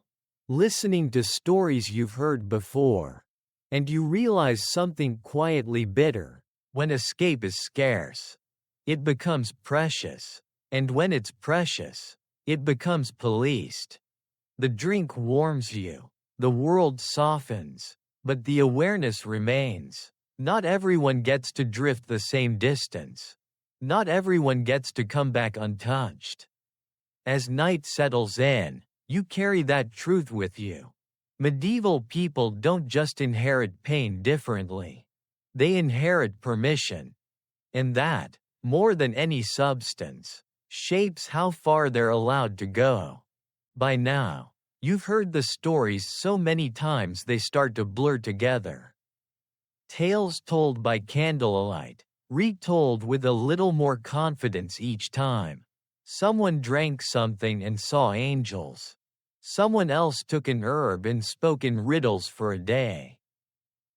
listening to stories you've heard before, and you realize something quietly bitter. When escape is scarce, it becomes precious, and when it's precious, it becomes policed. The drink warms you, the world softens, but the awareness remains. Not everyone gets to drift the same distance. Not everyone gets to come back untouched. As night settles in, you carry that truth with you. Medieval people don't just inherit pain differently. They inherit permission. And that, more than any substance, shapes how far they're allowed to go. By now, You've heard the stories so many times they start to blur together. Tales told by candlelight, retold with a little more confidence each time. Someone drank something and saw angels. Someone else took an herb and spoke in riddles for a day.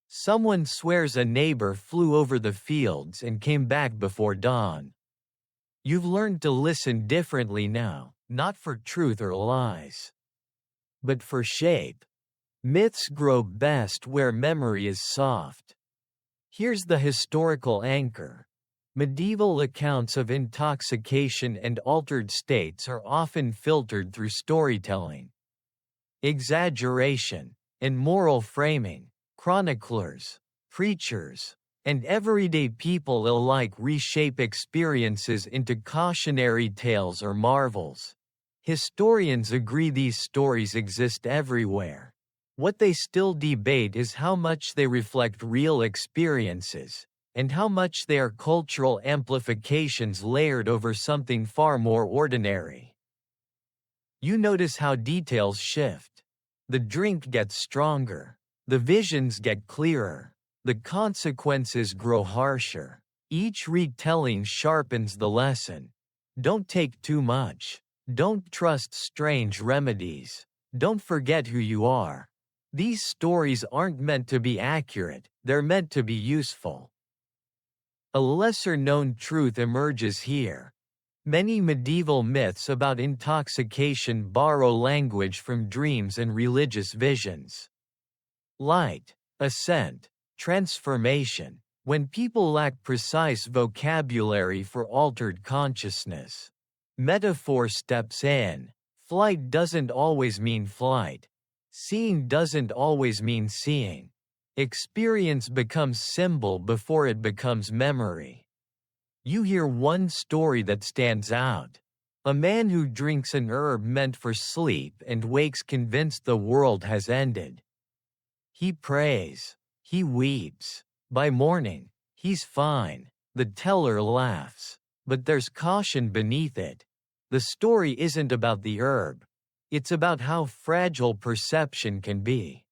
Someone swears a neighbor flew over the fields and came back before dawn. You've learned to listen differently now, not for truth or lies, but for shape. Myths grow best where memory is soft. Here's the historical anchor. Medieval accounts of intoxication and altered states are often filtered through storytelling, exaggeration, and moral framing. Chroniclers, preachers, and everyday people alike reshape experiences into cautionary tales or marvels. Historians agree these stories exist everywhere. What they still debate is how much they reflect real experiences, and how much they are cultural amplifications layered over something far more ordinary. You notice how details shift. The drink gets stronger. The visions get clearer. The consequences grow harsher. Each retelling sharpens the lesson. Don't take too much. Don't trust strange remedies. Don't forget who you are. These stories aren't meant to be accurate, they're meant to be useful. A lesser-known truth emerges here. Many medieval myths about intoxication borrow language from dreams and religious visions. Light, ascent, transformation. When people lack precise vocabulary for altered consciousness, metaphor steps in. Flight doesn't always mean flight. Seeing doesn't always mean seeing. Experience becomes symbol before it becomes memory. You hear one story that stands out. A man who drinks an herb meant for sleep and wakes convinced the world has ended. He prays. He weeps. By morning, he's fine. The teller laughs. But there's caution beneath it. The story isn't about the herb. It's about how fragile perception can be.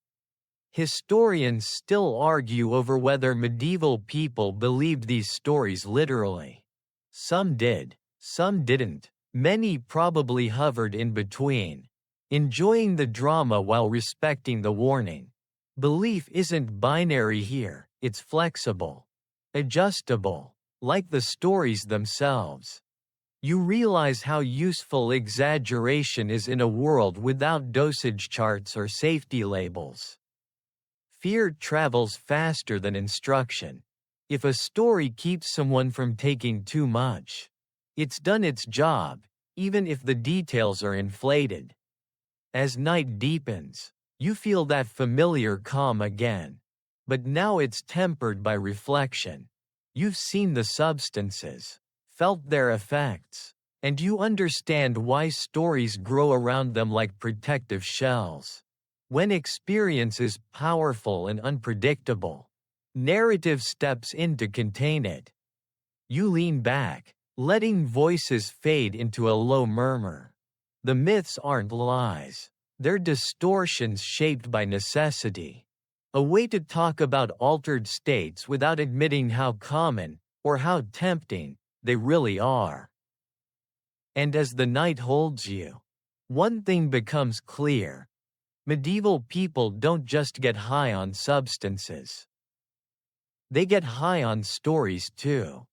Historians still argue over whether medieval people believed these stories literally. Some did, some didn't. Many probably hovered in between, enjoying the drama while respecting the warning. Belief isn't binary here, it's flexible, adjustable, like the stories themselves. You realize how useful exaggeration is in a world without dosage charts or safety labels. Fear travels faster than instruction. If a story keeps someone from taking too much, it's done its job, even if the details are inflated. As night deepens, you feel that familiar calm again. But now it's tempered by reflection. You've seen the substances, felt their effects, and you understand why stories grow around them like protective shells. When experience is powerful and unpredictable, narrative steps in to contain it. You lean back, letting voices fade into a low murmur. The myths aren't lies. They're distortions shaped by necessity. A way to talk about altered states without admitting how common, or how tempting, they really are. And as the night holds you, one thing becomes clear. Medieval people don't just get high on substances. They get high on stories too.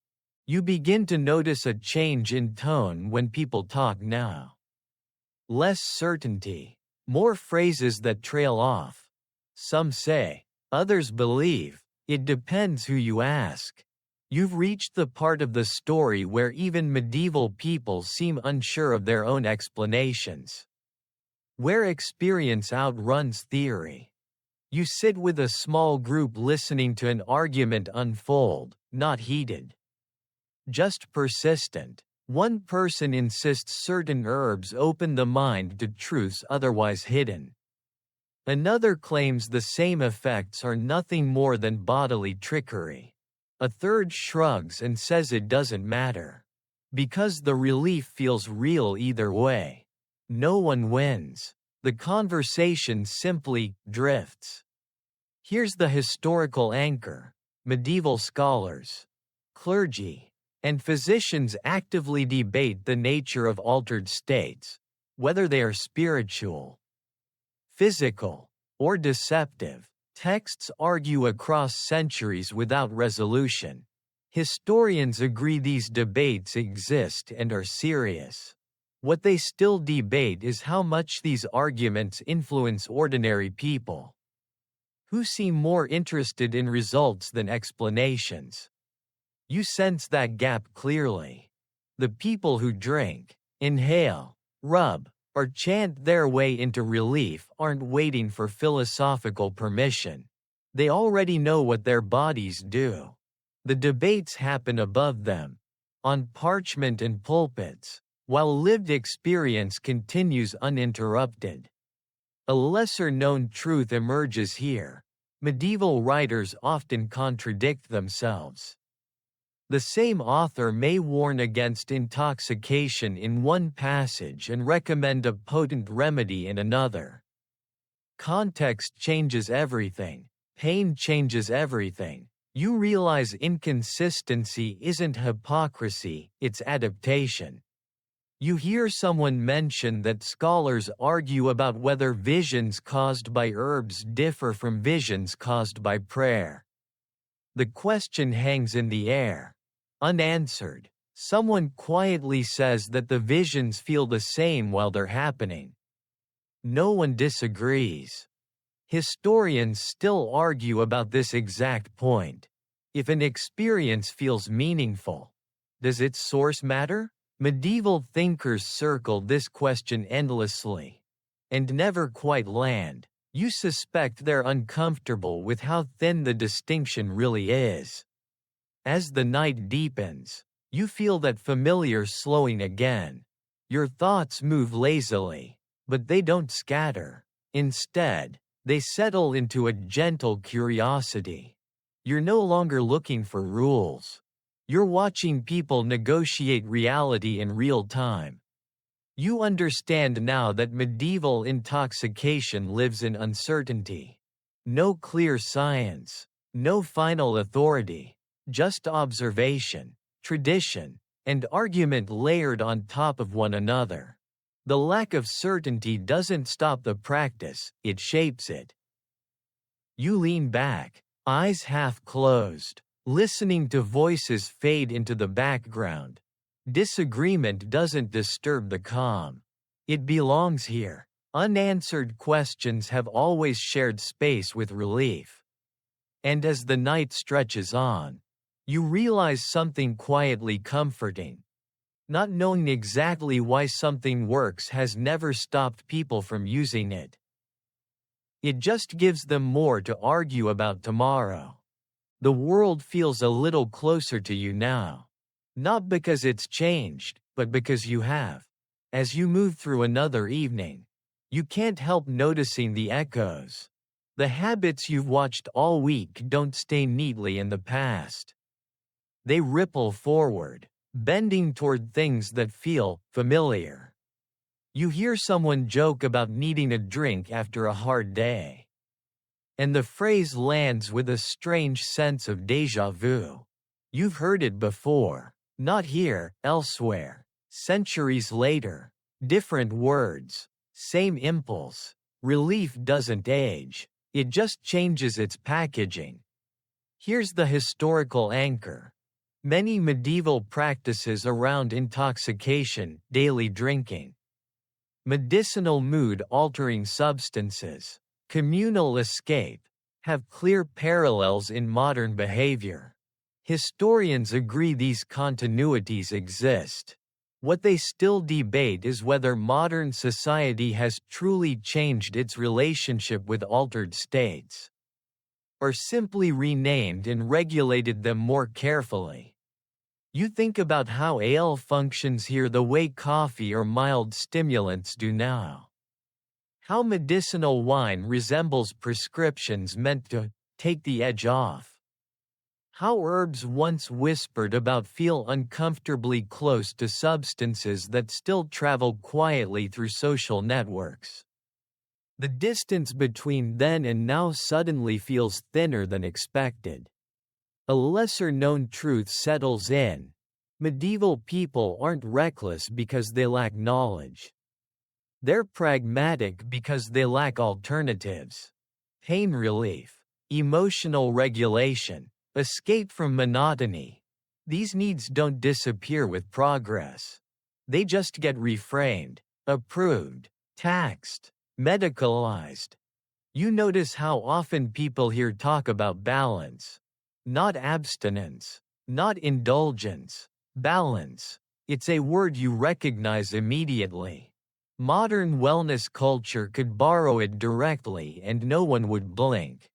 You begin to notice a change in tone when people talk now. Less certainty. More phrases that trail off. Some say, others believe, it depends who you ask. You've reached the part of the story where even medieval people seem unsure of their own explanations. Where experience outruns theory. You sit with a small group listening to an argument unfold, not heated, just persistent. One person insists certain herbs open the mind to truths otherwise hidden. Another claims the same effects are nothing more than bodily trickery. A third shrugs and says it doesn't matter, because the relief feels real either way. No one wins. The conversation simply drifts. Here's the historical anchor. Medieval scholars, clergy, and physicians actively debate the nature of altered states, whether they are spiritual, physical, or deceptive. Texts argue across centuries without resolution. Historians agree these debates exist and are serious. What they still debate is how much these arguments influence ordinary people, who seem more interested in results than explanations. You sense that gap clearly. The people who drink, inhale, rub, or chant their way into relief aren't waiting for philosophical permission. They already know what their bodies do. The debates happen above them, on parchment and pulpits, while lived experience continues uninterrupted. A lesser-known truth emerges here. Medieval writers often contradict themselves. The same author may warn against intoxication in one passage and recommend a potent remedy in another. Context changes everything. Pain changes everything. You realize inconsistency isn't hypocrisy, it's adaptation. You hear someone mention that scholars argue about whether visions caused by herbs differ from visions caused by prayer. The question hangs in the air, unanswered. Someone quietly says that the visions feel the same while they're happening. No one disagrees. Historians still argue about this exact point. If an experience feels meaningful, does its source matter? Medieval thinkers circled this question endlessly, and never quite land. You suspect they're uncomfortable with how thin the distinction really is. As the night deepens, you feel that familiar slowing again. Your thoughts move lazily, but they don't scatter. Instead, they settle into a gentle curiosity. You're no longer looking for rules. You're watching people negotiate reality in real time. You understand now that medieval intoxication lives in uncertainty. No clear science, no final authority, just observation, tradition, and argument layered on top of one another. The lack of certainty doesn't stop the practice, it shapes it. You lean back, eyes half closed, listening to voices fade into the background. Disagreement doesn't disturb the calm. It belongs here. Unanswered questions have always shared space with relief. And as the night stretches on, you realize something quietly comforting. Not knowing exactly why something works has never stopped people from using it. It just gives them more to argue about tomorrow. The world feels a little closer to you now. Not because it's changed, but because you have. As you move through another evening, you can't help noticing the echoes. The habits you've watched all week don't stay neatly in the past. They ripple forward, bending toward things that feel familiar. You hear someone joke about needing a drink after a hard day. And the phrase lands with a strange sense of déjà vu. You've heard it before, not here, elsewhere. Centuries later, different words, same impulse. Relief doesn't age, it just changes its packaging. Here's the historical anchor. Many medieval practices around intoxication, daily drinking, medicinal mood-altering substances, communal escape, have clear parallels in modern behavior. Historians agree these continuities exist. What they still debate is whether modern society has truly changed its relationship with altered states, or simply renamed and regulated them more carefully. You think about how ale functions here the way coffee or mild stimulants do now. How medicinal wine resembles prescriptions meant to take the edge off. How herbs once whispered about feel uncomfortably close to substances that still travel quietly through social networks. The distance between then and now suddenly feels thinner than expected. A lesser-known truth settles in. Medieval people aren't reckless because they lack knowledge. They're pragmatic because they lack alternatives. Pain relief, emotional regulation, escape from monotony. These needs don't disappear with progress. They just get reframed, approved, taxed, medicalized. You notice how often people here talk about balance. Not abstinence, not indulgence, balance. It's a word you recognize immediately. Modern wellness culture could borrow it directly and no one would blink.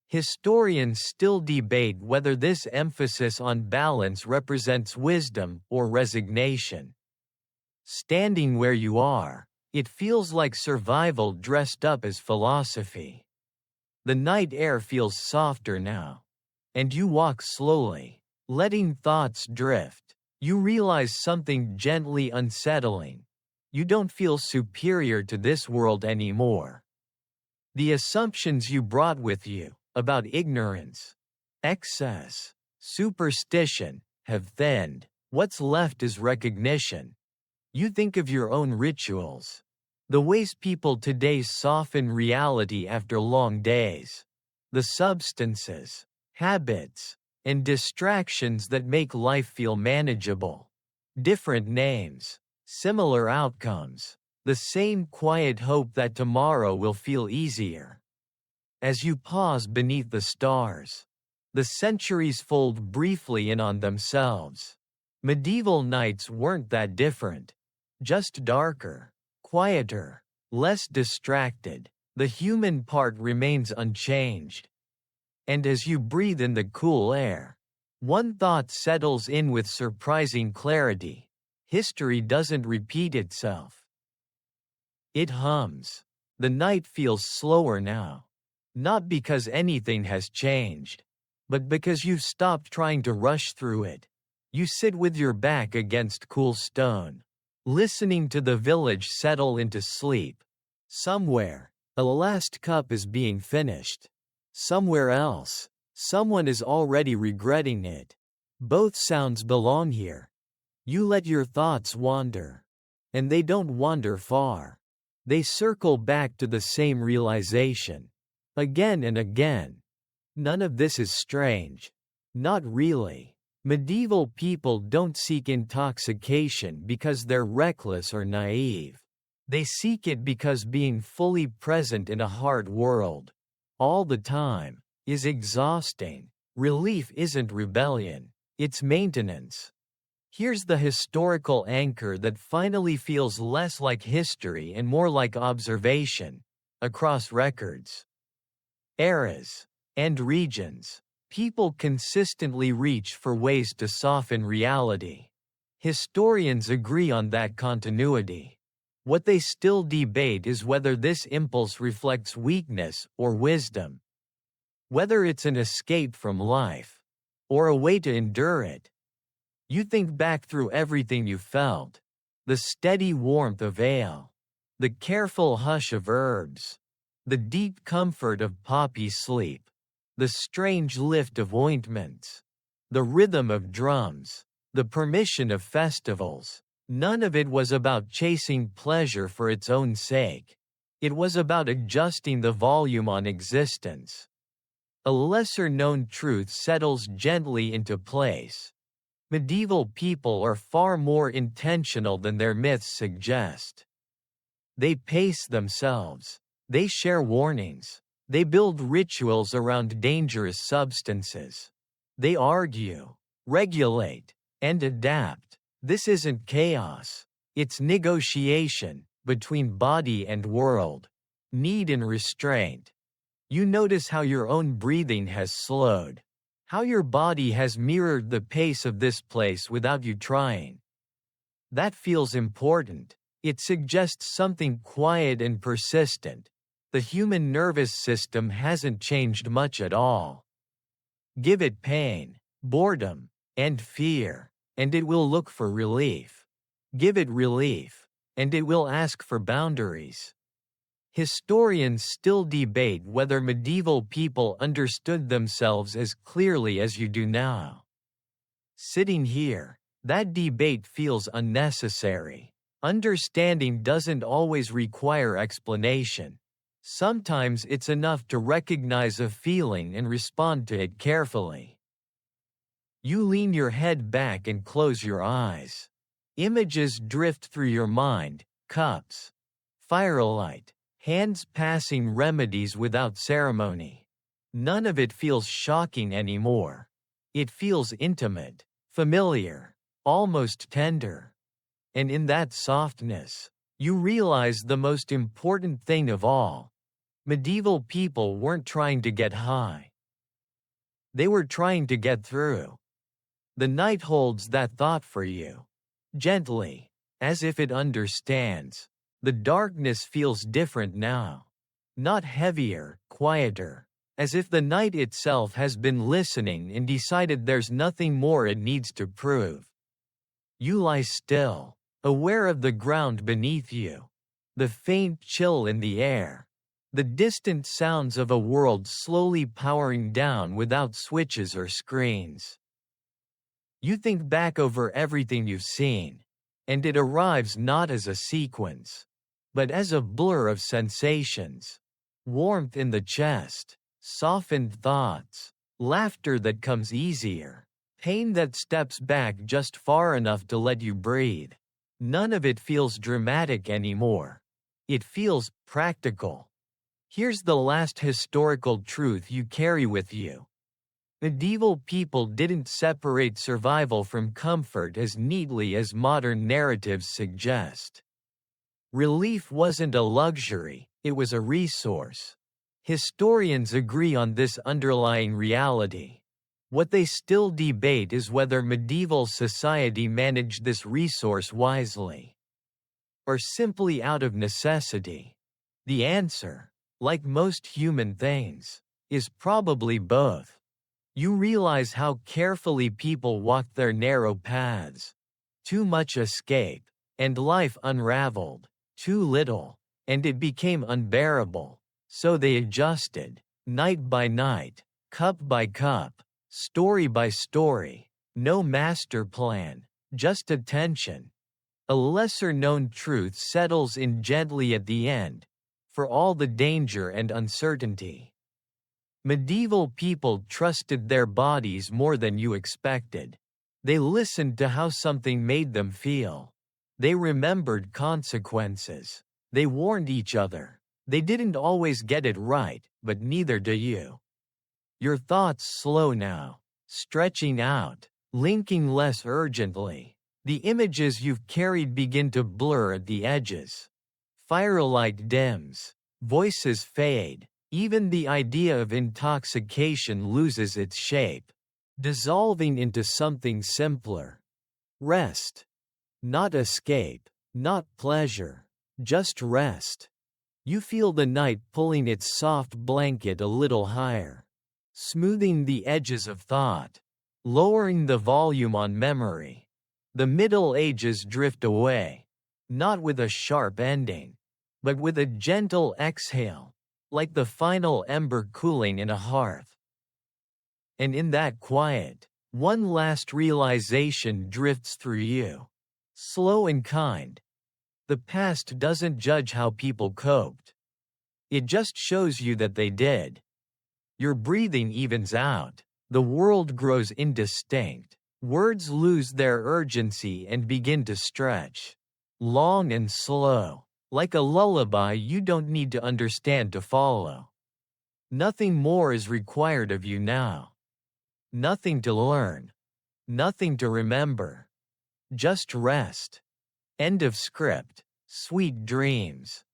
Historians still debate whether this emphasis on balance represents wisdom or resignation. Standing where you are, it feels like survival dressed up as philosophy. The night air feels softer now. And you walk slowly, letting thoughts drift. You realize something gently unsettling. You don't feel superior to this world anymore. The assumptions you brought with you, about ignorance, excess, superstition, have thinned. What's left is recognition. You think of your own rituals. The ways people today soften reality after long days. The substances, habits, and distractions that make life feel manageable. Different names, similar outcomes, the same quiet hope that tomorrow will feel easier. As you pause beneath the stars, the centuries fold briefly in on themselves. Medieval nights weren't that different, just darker, quieter, less distracted. The human part remains unchanged. And as you breathe in the cool air, one thought settles in with surprising clarity. History doesn't repeat itself. It hums. The night feels slower now. Not because anything has changed, but because you've stopped trying to rush through it. You sit with your back against cool stone, listening to the village settle into sleep. Somewhere, a last cup is being finished. Somewhere else, someone is already regretting it. Both sounds belong here. You let your thoughts wander. And they don't wander far. They circle back to the same realization. Again and again. None of this is strange. Not really. Medieval people don't seek intoxication because they're reckless or naive. They seek it because being fully present in a hard world, all the time, is exhausting. Relief isn't rebellion, it's maintenance. Here's the historical anchor that finally feels less like history and more like observation. Across records, eras, and regions, people consistently reach for ways to soften reality. Historians agree on that continuity. What they still debate is whether this impulse reflects weakness or wisdom. Whether it's an escape from life, or a way to endure it. You think back through everything you felt. The steady warmth of ale. The careful hush of herbs. The deep comfort of poppy sleep. The strange lift of ointments. The rhythm of drums. The permission of festivals. None of it was about chasing pleasure for its own sake. It was about adjusting the volume on existence. A lesser-known truth settles gently into place. Medieval people are far more intentional than their myths suggest. They pace themselves. They share warnings. They build rituals around dangerous substances. They argue, regulate, and adapt. This isn't chaos. It's negotiation between body and world, need and restraint. You notice how your own breathing has slowed, how your body has mirrored the pace of this place without you trying. That feels important. It suggests something quiet and persistent. The human nervous system hasn't changed much at all. Give it pain, boredom, and fear, and it will look for relief. Give it relief, and it will ask for boundaries. Historians still debate whether medieval people understood themselves as clearly as you do now. Sitting here, that debate feels unnecessary. Understanding doesn't always require explanation. Sometimes it's enough to recognize a feeling and respond to it carefully. You lean your head back and close your eyes. Images drift through your mind: cups, firelight, hands passing remedies without ceremony. None of it feels shocking anymore. It feels intimate, familiar, almost tender. And in that softness, you realize the most important thing of all. Medieval people weren't trying to get high. They were trying to get through. The night holds that thought for you. Gently, as if it understands. The darkness feels different now. Not heavier, quieter. As if the night itself has been listening and decided there's nothing more it needs to prove. You lie still, aware of the ground beneath you. The faint chill in the air. The distant sounds of a world slowly powering down without switches or screens. You think back over everything you've seen, and it arrives not as a sequence, but as a blur of sensations. Warmth in the chest, softened thoughts, laughter that comes easier, pain that steps back just far enough to let you breathe. None of it feels dramatic anymore. It feels practical. Here's the last historical truth you carry with you. Medieval people didn't separate survival from comfort as neatly as modern narratives suggest. Relief wasn't a luxury, it was a resource. Historians agree on this underlying reality. What they still debate is whether medieval society managed this resource wisely, or simply out of necessity. The answer, like most human things, is probably both. You realize how carefully people walked their narrow paths. Too much escape, and life unraveled. Too little, and it became unbearable. So they adjusted, night by night, cup by cup, story by story. No master plan, just attention. A lesser-known truth settles in gently at the end, for all the danger and uncertainty. Medieval people trusted their bodies more than you expected. They listened to how something made them feel. They remembered consequences. They warned each other. They didn't always get it right, but neither do you. Your thoughts slow now, stretching out, linking less urgently. The images you've carried begin to blur at the edges. Firelight dims, voices fade, even the idea of intoxication loses its shape, dissolving into something simpler. Rest. Not escape, not pleasure, just rest. You feel the night pulling its soft blanket a little higher, smoothing the edges of thought, lowering the volume on memory. The Middle Ages drift away, not with a sharp ending, but with a gentle exhale, like the final ember cooling in a hearth. And in that quiet, one last realization drifts through you. Slow and kind. The past doesn't judge how people coped. It just shows you that they did. Your breathing evens out. The world grows indistinct. Words lose their urgency and begin to stretch. Long and slow. Like a lullaby you don't need to understand to follow. Nothing more is required of you now. Nothing to learn. Nothing to remember. Just rest. End of script. Sweet dreams.